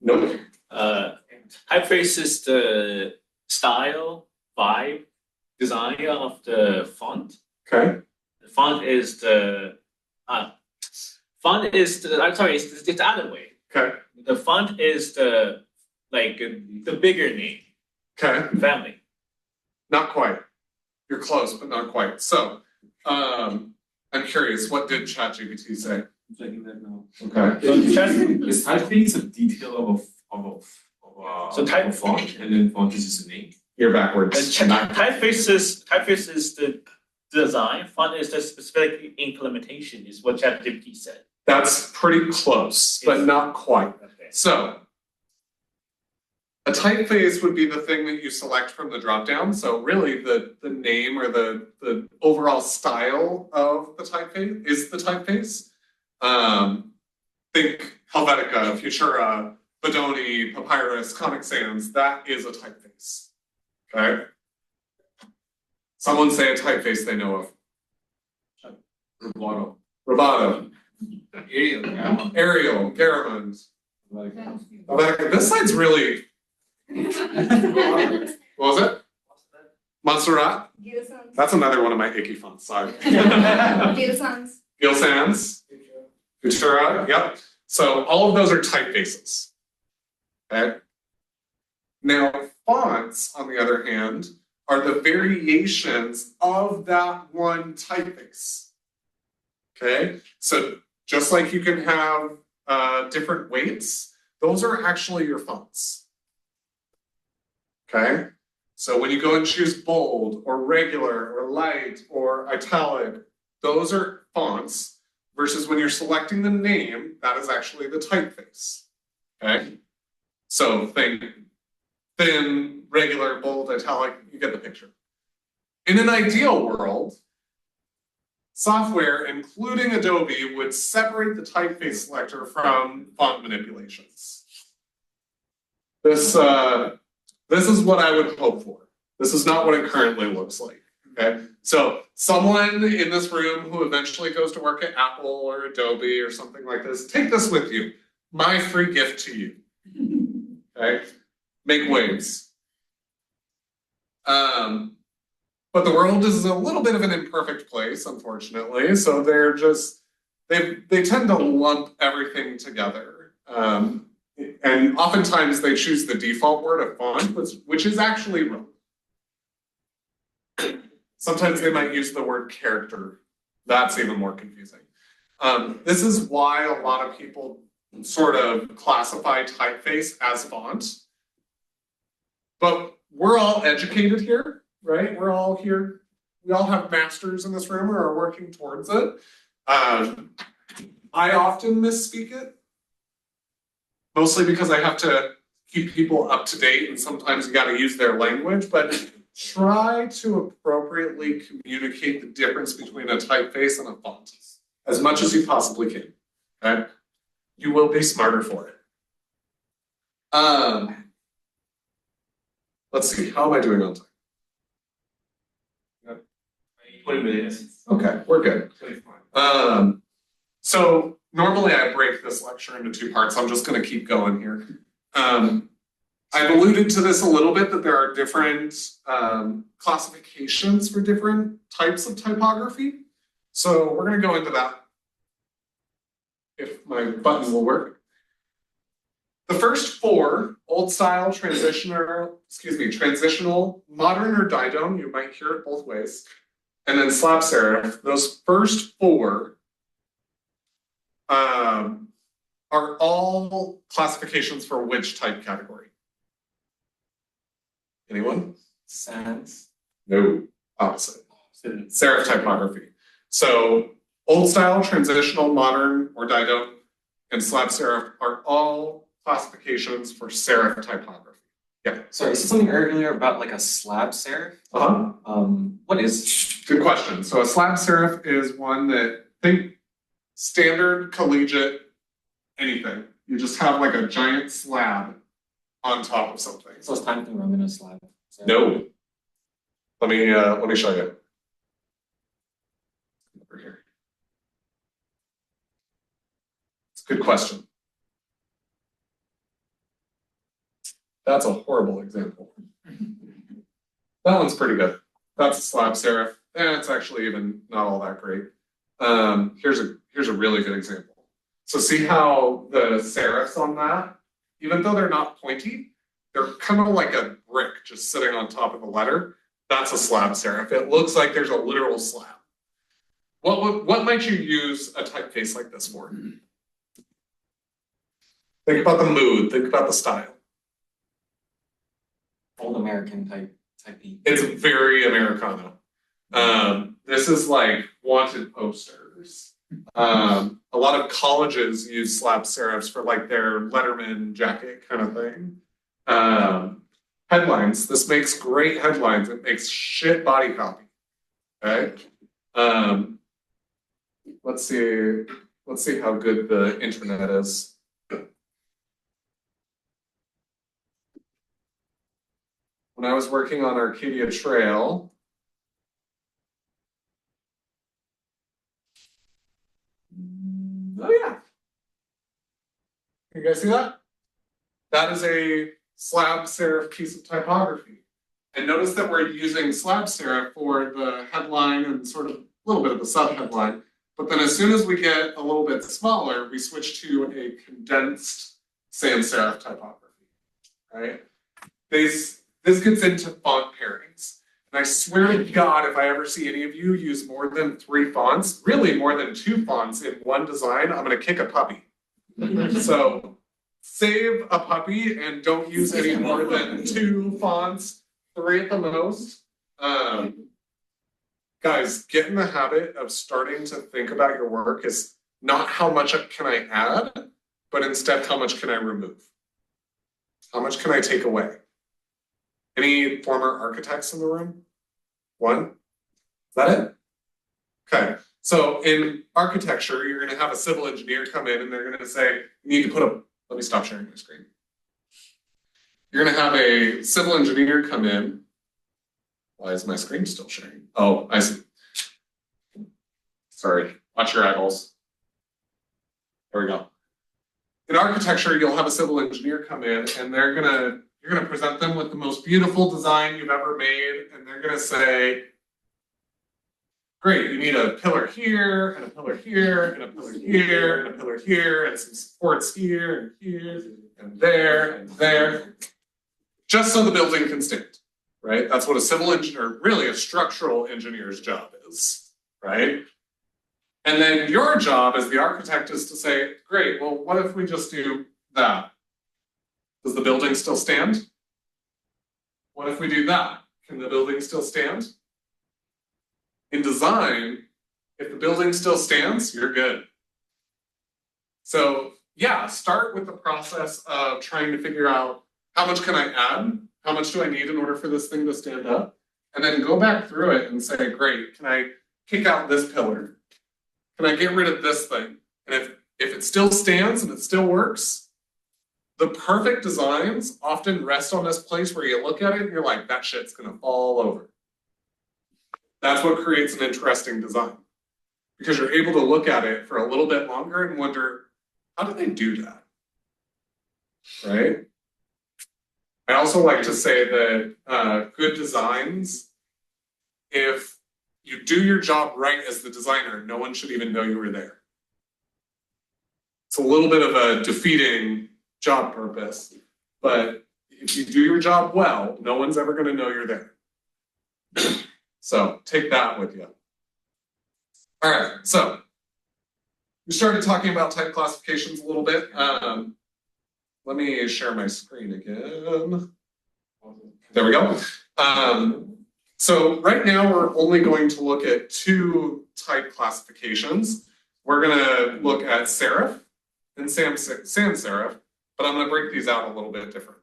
Nope. Typeface is the style, vibe, design of the font. Okay. The font is the I'm sorry, it's the other way. Okay. The font is the bigger name, Okay. family. Not quite. You're close, but not quite. So, I'm curious, what did ChatGPT say? I'm checking that now. Okay. Is typeface a detail of So type- a font, and then font is just a name? You're backwards. Typeface is the design, font is the specific implementation, is what ChatGPT said. That's pretty close, but not quite. Okay. So, a typeface would be the thing that you select from the dropdown. So really the name or the overall style of the typeface is the typeface. Think Helvetica, Futura, Bodoni, Papyrus, Comic Sans, that is a typeface. Okay? Someone say a typeface they know of. Roboto. Arial, Garamond. Helvetica. This side's really. What was it? Montserrat? Gil Sans. That's another one of my icky fonts. Sorry. Gil Sans. Gil Sans. Futura. Yep. So all of those are typefaces. Okay. Now fonts, on the other hand, are the variations of that one typeface. Okay. So just like you can have different weights, those are actually your fonts. Okay, so when you go and choose bold or regular or light or italic, those are fonts, versus when you're selecting the name, that is actually the typeface. Okay, so think thin, regular, bold, italic, you get the picture. In an ideal world, software, including Adobe, would separate the typeface selector from font manipulations. This is what I would hope for. This is not what it currently looks like. Okay, so someone in this room who eventually goes to work at Apple or Adobe or something like this, take this with you. My free gift to you. Okay? Make waves. But the world is a little bit of an imperfect place, unfortunately. So they're just they tend to lump everything together. And oftentimes they choose the default word of font, which is actually wrong. Sometimes they might use the word character. That's even more confusing. This is why a lot of people sort of classify typeface as font. But we're all educated here, right? We're all here. We all have masters in this room or are working towards it. I often misspeak it, mostly because I have to keep people up to date and sometimes you got to use their language, but try to appropriately communicate the difference between a typeface and a font as much as you possibly can, okay? You will be smarter for it. Let's see, how am I doing on time? 20 minutes. Okay, we're good. So normally I break this lecture into two parts. I'm just going to keep going here. I've alluded to this a little bit, that there are different classifications for different types of typography. So we're going to go into that if my button will work. The first four, old style, transitional, modern, or didone, you might hear it both ways, and then slab serif, those first four are all classifications for which type category? Anyone? Sans. No, opposite. Serif typography. So old style, transitional, modern, or didone, and slab serif are all classifications for serif typography. Yeah. Sorry, you said something earlier about like a slab serif. What is? Good question. So a slab serif is one that, think standard collegiate anything. You just have like a giant slab on top of something. So it's Times New Roman a slab. Serif? No. Let me show you. Over here. It's a good question. That's a horrible example. That one's pretty good. That's a slab serif. It's actually even not all that great. Here's a really good example. So see how the serifs on that, even though they're not pointy, they're kind of like a brick just sitting on top of a letter. That's a slab serif. It looks like there's a literal slab. What might you use a typeface like this for? Think about the mood. Think about the style. Old American type E. It's very Americano. This is like wanted posters. A lot of colleges use slab serifs for like their Letterman jacket kind of thing. Headlines. This makes great headlines. It makes shit body copy. Okay. Let's see how good the internet is. When I was working on Arcadia Trail, oh yeah. You guys see that? That is a slab serif piece of typography. And notice that we're using slab serif for the headline and sort of a little bit of the sub-headline. But then as soon as we get a little bit smaller, we switch to a condensed sans serif typography, right? This gets into font pairings. And I swear to God, if I ever see any of you use more than 3 fonts, really more than 2 fonts in one design, I'm gonna kick a puppy. So save a puppy and don't use any more than 2 fonts, 3 at the most. Guys, get in the habit of starting to think about your work as not how much can I add, but instead how much can I remove? How much can I take away? Any former architects in the room? One? Is that it? Okay. So in architecture, you're going to have a civil engineer come in and they're going to say, you need to put a, let me stop sharing my screen. You're going to have a civil engineer come in. Why is my screen still sharing? Oh, I see. Sorry. Watch your eyeballs. There we go. in architecture, you'll have a civil engineer come in and you're gonna present them with the most beautiful design you've ever made, and they're gonna say, great, you need a pillar here, and a pillar here, and a pillar here, and a pillar here, and some supports here, and there, just so the building can stand, right? That's what a civil engineer, really a structural engineer's job is, right? And then your job as the architect is to say, great, well, what if we just do that? Does the building still stand? What if we do that? Can the building still stand? In design, if the building still stands, you're good. So yeah, start with the process of trying to figure out how much can I add? How much do I need in order for this thing to stand up? And then go back through it and say, great, can I kick out this pillar? Can I get rid of this thing? And if it still stands and it still works, the perfect designs often rest on this place where you look at it and you're like, that shit's gonna fall over. That's what creates an interesting design. Because you're able to look at it for a little bit longer and wonder, how did they do that? Right? I also like to say that good designs, if you do your job right as the designer, no one should even know you were there. It's a little bit of a defeating job purpose, but if you do your job well, no one's ever going to know you're there. So take that with you. All right, so we started talking about type classifications a little bit. Let me share my screen again. There we go. So right now we're only going to look at two type classifications. We're going to look at serif and sans serif, but I'm going to break these out a little bit different.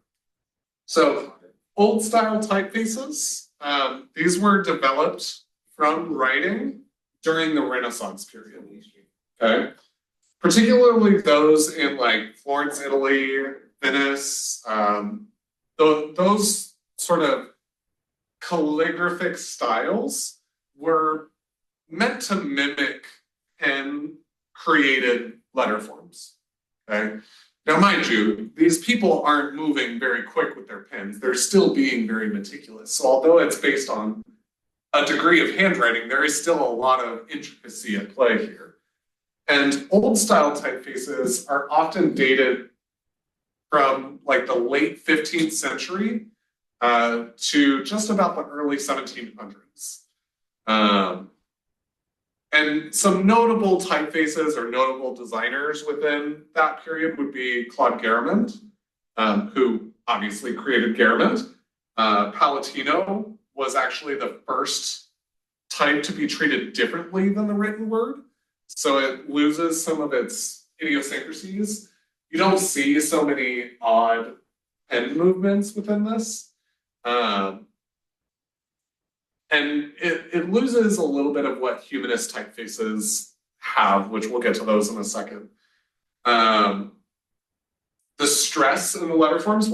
So old style typefaces, these were developed from writing during the Renaissance period. Okay, particularly those in like Florence, Italy, Venice, those sort of calligraphic styles were meant to mimic pen created letter forms. Okay. Now, mind you, these people aren't moving very quick with their pens. They're still being very meticulous. So although it's based on a degree of handwriting, there is still a lot of intricacy at play here. And old style typefaces are often dated from like the late 15th century to just about the early 1700s. And some notable typefaces or notable designers within that period would be Claude Garamond, who obviously created Garamond. Palatino was actually the first type to be treated differently than the written word. So it loses some of its idiosyncrasies. You don't see so many odd pen movements within this. And it loses a little bit of what humanist typefaces have, which we'll get to those in a second. The stress in the letter forms,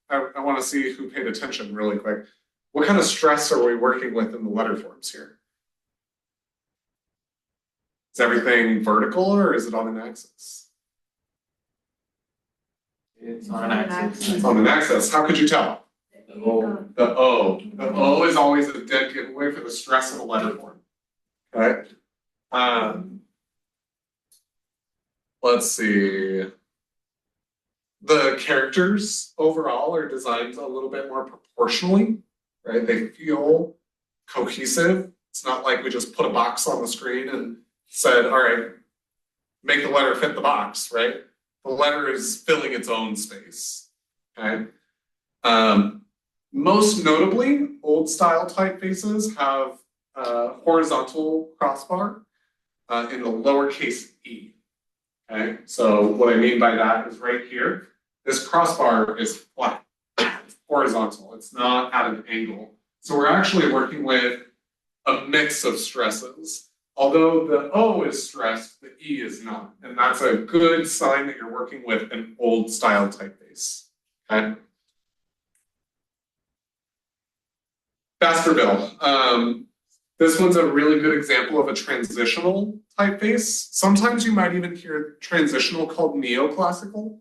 I want to see who paid attention really quick. What kind of stress are we working with in the letter forms here? Is everything vertical or is it on an axis? It's on an axis. It's on an axis. How could you tell? The O. The O. The O is always a dead giveaway for the stress of a letter form. Okay. Let's see. The characters overall are designed a little bit more proportionally, right? They feel cohesive. It's not like we just put a box on the screen and said, all right, make the letter fit the box, right? The letter is filling its own space, okay? Most notably, old style typefaces have a horizontal crossbar in the lowercase e. Okay, so what I mean by that is right here, this crossbar is flat, it's horizontal, it's not at an angle. So we're actually working with a mix of stresses. Although the O is stressed, the E is not. And that's a good sign that you're working with an old style typeface. Okay. Baskerville. This one's a really good example of a transitional typeface. Sometimes you might even hear transitional called neoclassical.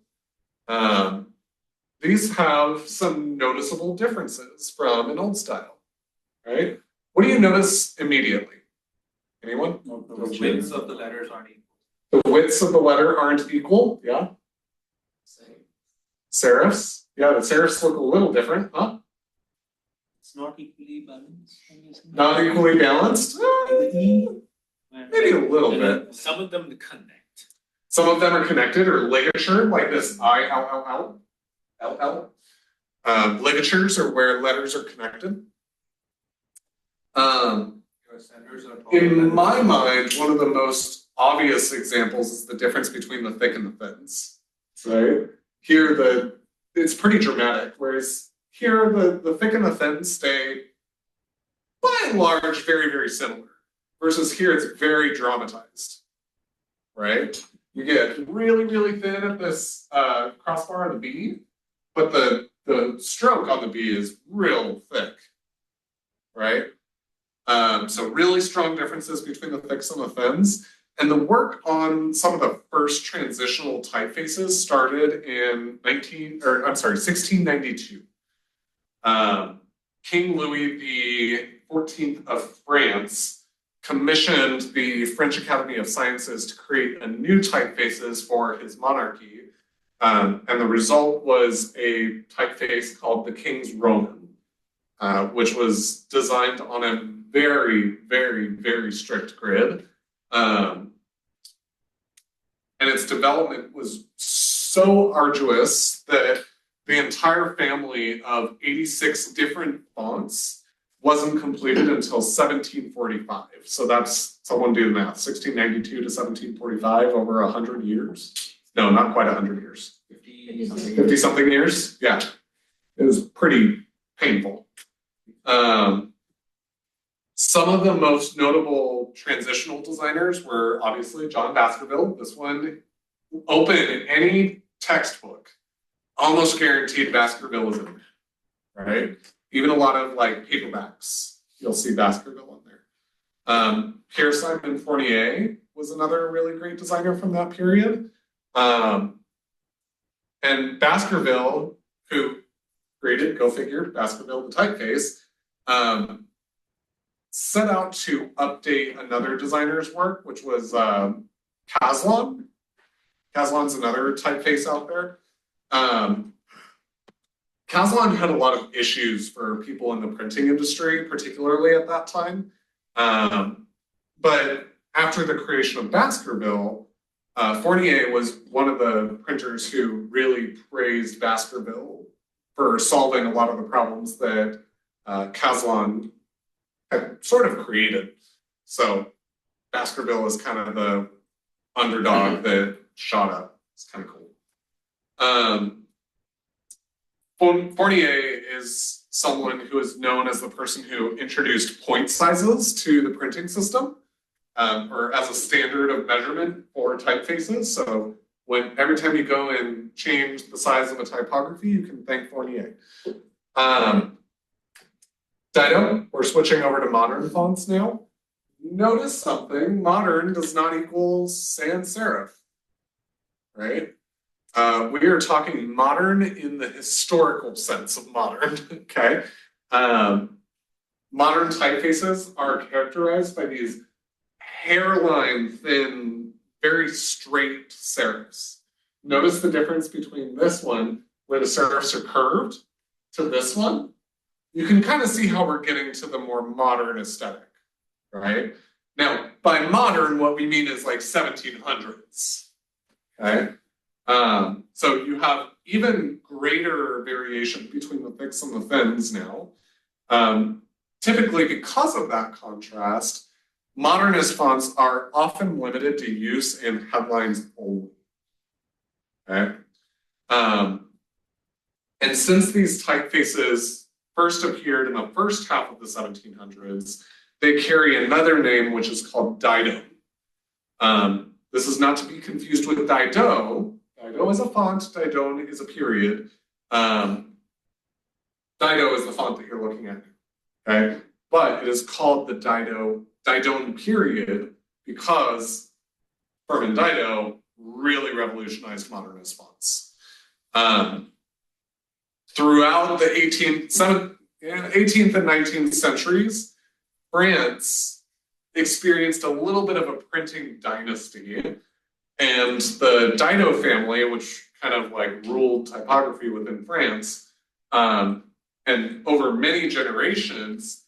These have some noticeable differences from an old style, right? What do you notice immediately? Anyone? The widths of the letters aren't equal. The widths of the letter aren't equal, yeah? Serifs, yeah, the serifs look a little different, huh? It's not equally balanced, I'm guessing. Not equally balanced? Maybe a little And bit. then some of them connect. Some of them are connected or ligature, like this I-L-L-L. Ligatures are where letters are connected. In my mind, one of the most obvious examples is the difference between the thick and the thins, right? Here, it's pretty dramatic, whereas here, the thick and the thin stay, by and large, very, very similar, versus here, it's very dramatized, right? You get really, really thin at this crossbar of the B, but the stroke on the B is real thick, right? So really strong differences between the thicks and the thins. And the work on some of the first transitional typefaces started in 1692. King Louis XIV of France commissioned the French Academy of Sciences to create a new typefaces for his monarchy. And the result was a typeface called the King's Roman, which was designed on a very, very, very strict grid. And its development was so arduous that the entire family of 86 different fonts wasn't completed until 1745. So that's, someone do the math, 1692 to 1745, over 100 years. No, not quite 100 years. 50 something years? Yeah. It was pretty painful. Some of the most notable transitional designers were obviously John Baskerville. This one, open any textbook, almost guaranteed Baskerville is in there, right? Even a lot of like paperbacks, you'll see Baskerville in there. Pierre Simon Fournier was another really great designer from that period. And Baskerville, who created, go figure, Baskerville the typeface, set out to update another designer's work, which was Caslon. Caslon's another typeface out there. Caslon had a lot of issues for people in the printing industry, particularly at that time. But after the creation of Baskerville, Fournier was one of the printers who really praised Baskerville for solving a lot of the problems that Caslon had sort of created. So Baskerville is kind of the underdog that shot up. It's kind of cool. Fournier is someone who is known as the person who introduced point sizes to the printing system, or as a standard of measurement for typefaces. So every time you go and change the size of a typography, you can thank Fournier. Dido, we're switching over to modern fonts now. Notice something, modern does not equal sans serif, right? We are talking modern in the historical sense of modern, okay? Modern typefaces are characterized by these hairline thin, very straight serifs. Notice the difference between this one, where the serifs are curved, to this one. You can kind of see how we're getting to the more modern aesthetic, right? Now, by modern, what we mean is like 1700s, okay? So you have even greater variation between the thicks and the thins now. Typically, because of that contrast, modernist fonts are often limited to use in headlines only, okay? And since these typefaces first appeared in the first half of the 1700s, they carry another name, which is called Dido. This is not to be confused with Dido. Dido is a font, Didone is a period. Dido is the font that you're looking at, okay? but it is called the Didone period because Furman Dido really revolutionized modernist fonts. Throughout the 18th and 19th centuries, France experienced a little bit of a printing dynasty, and the Dido family, which kind of like ruled typography within France, and over many generations,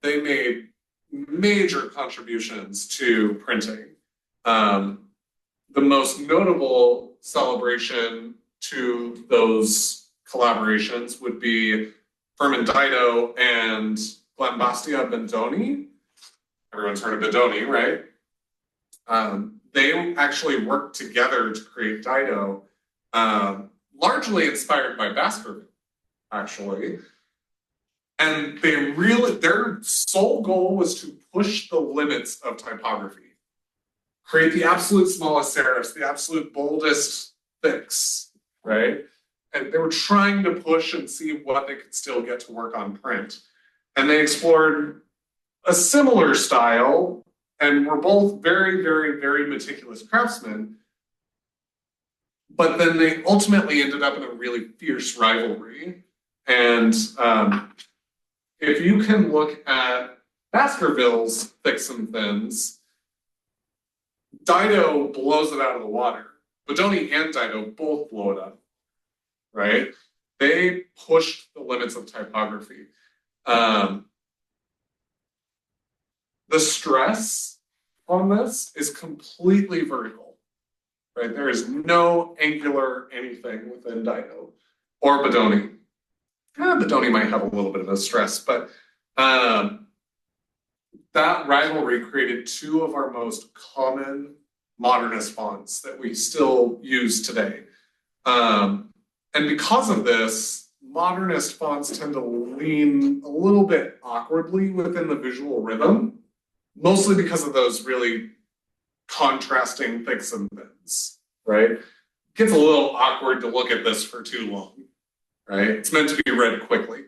they made major contributions to printing. The most notable celebration to those collaborations would be Furman Dido and Glambastia Bendoni. Everyone's heard of Bendoni, right? They actually worked together to create Dido, largely inspired by Baskerville, actually. And their sole goal was to push the limits of typography. Create the absolute smallest serifs, the absolute boldest thicks, right? And they were trying to push and see what they could still get to work on print. And they explored a similar style and were both very, very, very meticulous craftsmen. But then they ultimately ended up in a really fierce rivalry. And if you can look at Baskerville's thicks and thins, Dido blows it out of the water. Bendoni and Dido both blow it up, right? They pushed the limits of typography. The stress on this is completely vertical, right? There is no angular anything within Dido or Bendoni. Bendoni might have a little bit of a stress, but that rivalry created two of our most common modernist fonts that we still use today. And because of this, modernist fonts tend to lean a little bit awkwardly within the visual rhythm, mostly because of those really contrasting thicks and thins, right? It gets a little awkward to look at this for too long, right? It's meant to be read quickly.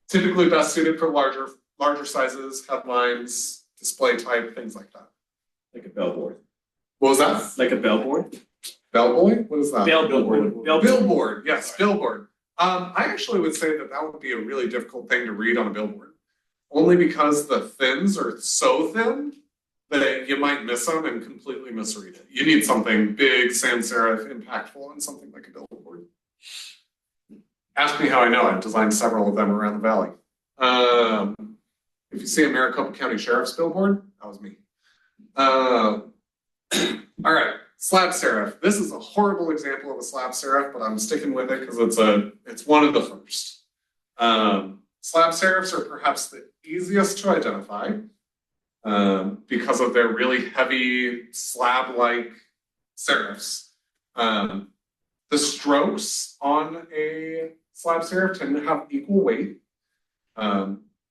Typically best suited for larger sizes, headlines, display type, things like that. Like a billboard. What was that? Like a billboard? Bellboy? What is that? Billboard. Billboard, yes, billboard. I actually would say that would be a really difficult thing to read on a billboard. Only because the thins are so thin that you might miss them and completely misread it. You need something big, sans serif, impactful, and something like a billboard. Ask me how I know. I've designed several of them around the valley. If you see a Maricopa County Sheriff's billboard, that was me. All right, slab serif. This is a horrible example of a slab serif, but I'm sticking with it because it's one of the first. Slab serifs are perhaps the easiest to identify because of their really heavy slab-like serifs. The strokes on a slab serif tend to have equal weight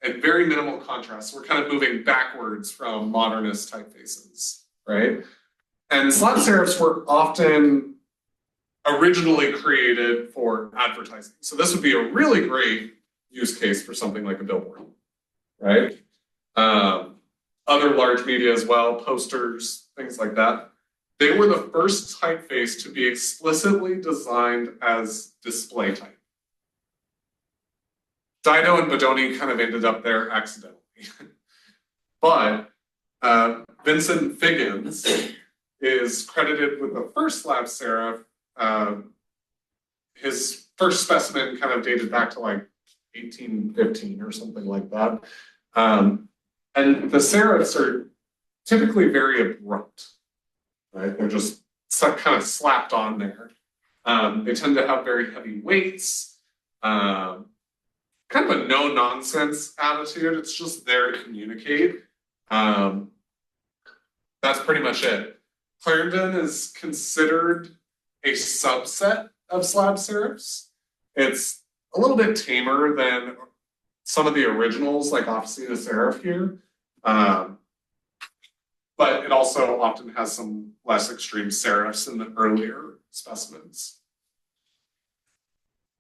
and very minimal contrast. We're kind of moving backwards from modernist typefaces, right? And slab serifs were often originally created for advertising. So this would be a really great use case for something like a billboard, right? Other large media as well, posters, things like that. They were the first typeface to be explicitly designed as display type. Dido and Bendoni kind of ended up there accidentally. But Vincent Figgins is credited with the first slab serif. His first specimen kind of dated back to like 1815 or something like that. And the serifs are typically very abrupt, right? They're just kind of slapped on there. They tend to have very heavy weights, kind of a no-nonsense attitude. It's just there to communicate. That's pretty much it. Clarendon is considered a subset of slab serifs. It's a little bit tamer than some of the originals, like Officina serif here. But it also often has some less extreme serifs in the earlier specimens.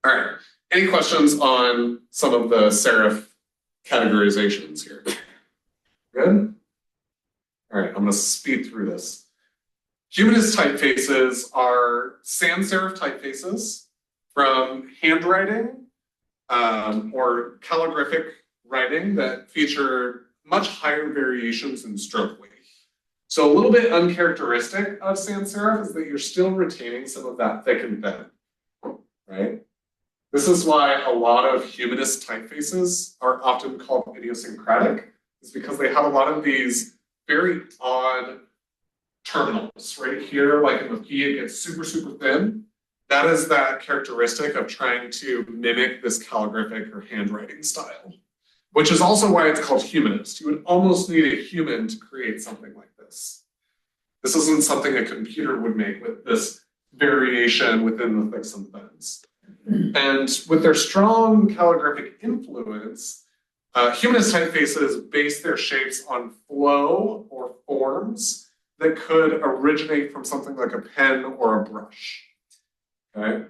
All right, Any questions on some of the serif categorizations here? Good? All right, I'm gonna speed through this. Humanist typefaces are sans serif typefaces from handwriting or calligraphic writing that feature much higher variations in stroke weight. So a little bit uncharacteristic of sans serif is that you're still retaining some of that thick and thin, right? This is why a lot of humanist typefaces are often called idiosyncratic, is because they have a lot of these very odd terminals right here, like in the P, it gets super, super thin. That is that characteristic of trying to mimic this calligraphic or handwriting style, which is also why it's called humanist. You would almost need a human to create something like this. This isn't something a computer would make with this variation within the thicks and thins. And with their strong calligraphic influence, humanist typefaces base their shapes on flow or forms that could originate from something like a pen or a brush. Okay?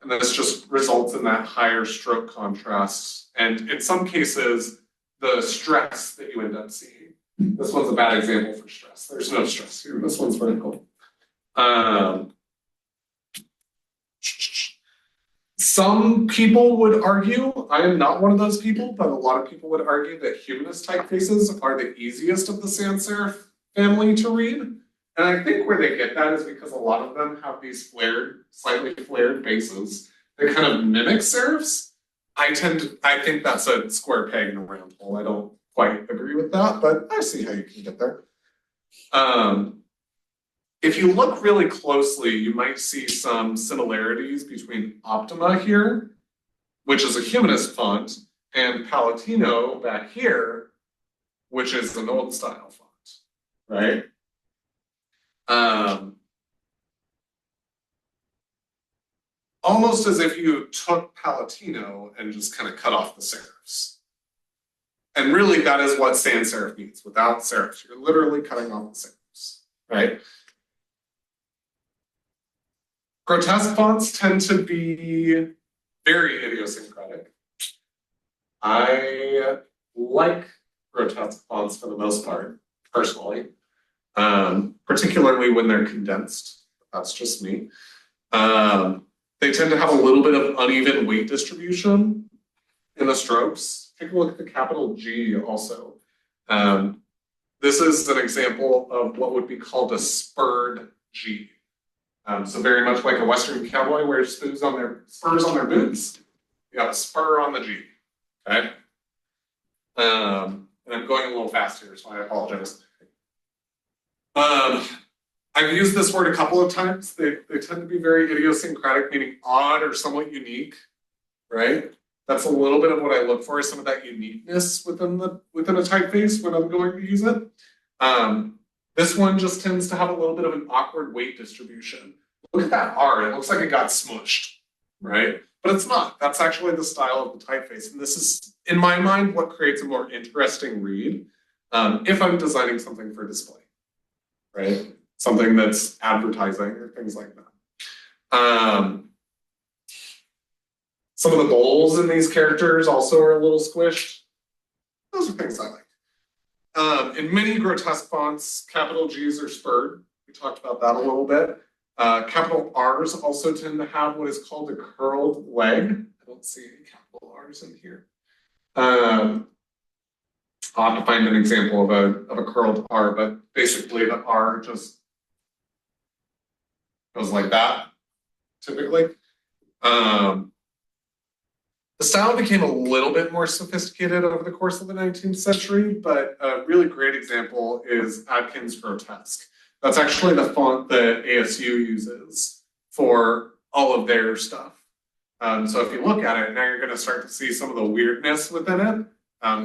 And this just results in that higher stroke contrast. And in some cases, the stress that you end up seeing. This one's a bad example for stress. There's no stress here. This one's vertical. Some people would argue, I am not one of those people, but a lot of people would argue that humanist typefaces are the easiest of the sans serif family to read. And I think where they get that is because a lot of them have these flared, slightly flared bases that kind of mimic serifs. I think that's a square peg in a round hole. I don't quite agree with that, but I see how you can get there. If you look really closely, you might see some similarities between Optima here, which is a humanist font, and Palatino back here, which is an old style font, right? Almost as if you took Palatino and just kind of cut off the serifs. And really that is what sans serif means. Without serifs, you're literally cutting off the serifs, right? Grotesque fonts tend to be very idiosyncratic. I like grotesque fonts for the most part, personally, particularly when they're condensed. That's just me. They tend to have a little bit of uneven weight distribution in the strokes. Take a look at the capital G also. This is an example of what would be called a spurred G. So very much like a Western cowboy wears spurs on their boots. You have a spur on the G. Okay. And I'm going a little fast here, so I apologize. I've used this word a couple of times. They tend to be very idiosyncratic, meaning odd or somewhat unique, right? That's a little bit of what I look for, is some of that uniqueness within a typeface when I'm going to use it. This one just tends to have a little bit of an awkward weight distribution. Look at that R, it looks like it got smushed, right? But it's not. That's actually the style of the typeface. And this is, in my mind, what creates a more interesting read if I'm designing something for display, right? Something that's advertising or things like that. Some of the bowls in these characters also are a little squished. Those are things I like. In many grotesque fonts, capital G's are spurred. We talked about that a little bit. Capital R's also tend to have what is called a curled leg. I don't see any capital R's in here. I'll have to find an example of a curled R, but basically the R just goes like that, typically. The style became a little bit more sophisticated over the course of the 19th century, but a really great example is Adkins Grotesque. That's actually the font that ASU uses for all of their stuff. So if you look at it, now you're going to start to see some of the weirdness within it.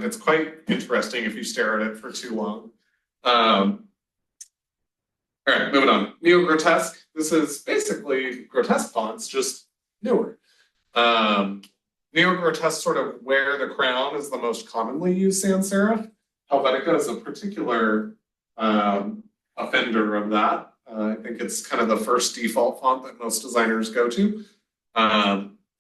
It's quite interesting if you stare at it for too long. All right, moving on. Neo-grotesque. This is basically grotesque fonts, just newer. Neo-grotesque sort of where the crown is the most commonly used sans serif. Helvetica is a particular offender of that. I think it's kind of the first default font that most designers go to.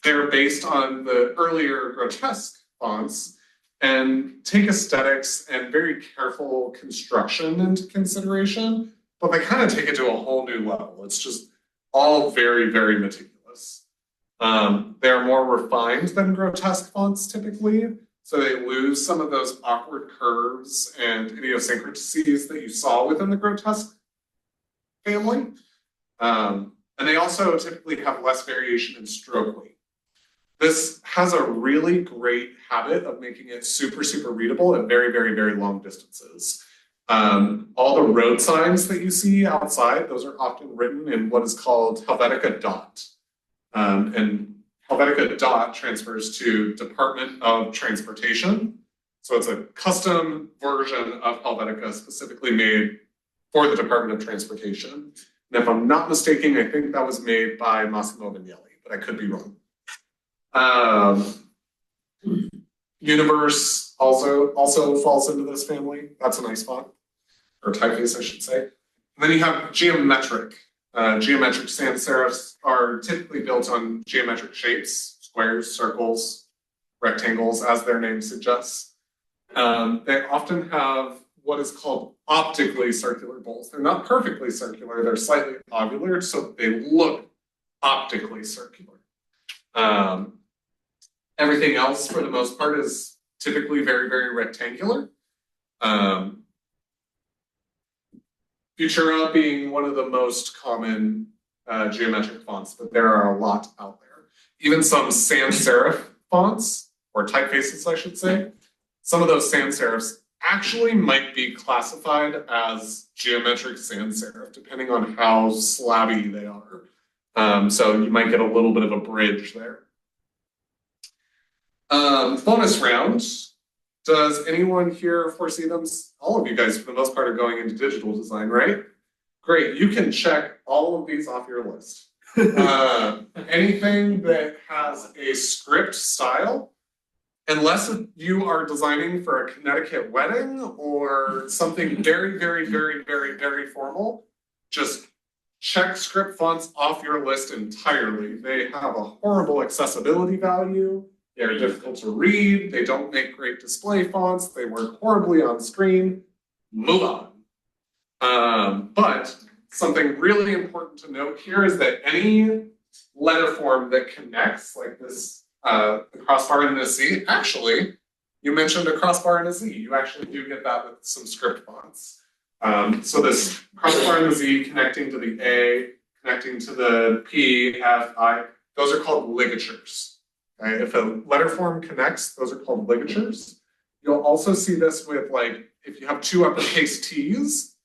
they're based on the earlier grotesque fonts and take aesthetics and very careful construction into consideration, but they kind of take it to a whole new level. It's just all very, very meticulous. They're more refined than grotesque fonts typically, so they lose some of those awkward curves and idiosyncrasies that you saw within the grotesque family. And they also typically have less variation in stroke weight. This has a really great habit of making it super, super readable at very, very, very long distances. All the road signs that you see outside, those are often written in what is called Helvetica dot. And Helvetica dot transfers to Department of Transportation. So it's a custom version of Helvetica specifically made for the Department of Transportation. And if I'm not mistaken, I think that was made by Massimo Vignelli, but I could be wrong. Universe also falls into this family. That's a nice font, or typeface, I should say. And then you have geometric. Geometric sans serifs are typically built on geometric shapes, squares, circles, rectangles, as their name suggests. They often have what is called optically circular bowls. They're not perfectly circular, they're slightly ovular, so they look optically circular. Everything else, for the most part, is typically very, very rectangular. Futura being one of the most common geometric fonts, but there are a lot out there. Even some sans serif fonts, or typefaces, I should say, some of those sans serifs actually might be classified as geometric sans serif, depending on how slabby they are. So you might get a little bit of a bridge there. Bonus round. Does anyone here foresee them? All of you guys, for the most part, are going into digital design, right? Great, you can check all of these off your list. Anything that has a script style, unless you are designing for a Connecticut wedding or something very, very, very, very, very formal, just check script fonts off your list entirely. They have a horrible accessibility value. They're difficult to read. They don't make great display fonts. They work horribly on screen. Move on. But something really important to note here is that any letter form that connects, like this, the crossbar and the Z, actually, you mentioned a crossbar and a Z. You actually do get that with some script fonts. So this crossbar and the Z connecting to the A, connecting to the P, F, I, those are called ligatures. Okay? If a letter form connects, those are called ligatures. You'll also see this with, like, if you have two uppercase T's,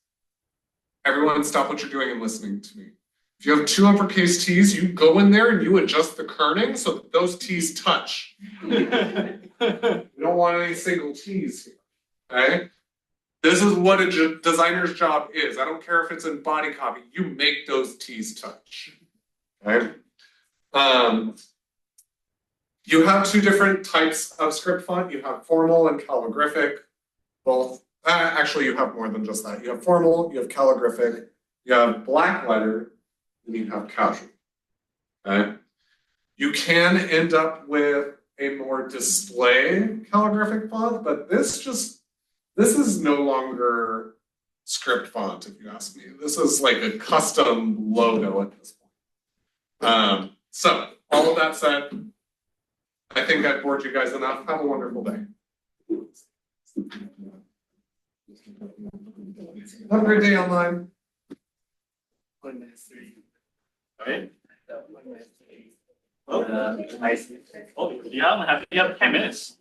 everyone stop what you're doing and listening to me. If you have two uppercase T's, you go in there and you adjust the kerning so that those T's touch. You don't want any single T's here, okay? This is what a designer's job is. I don't care if it's in body copy, you make those T's touch, okay? You have two different types of script font. You have formal and calligraphic, both. Actually, you have more than just that. You have formal, you have calligraphic, you have black letter, and you have casual. Okay? You can end up with a more display calligraphic font, but this is no longer script font, if you ask me. This is like a custom logo at this point. So, all of that said, I think I've bored you guys enough. Have a wonderful day. Have a great day online. Alright. Oh, nice. Oh, you have 10 minutes.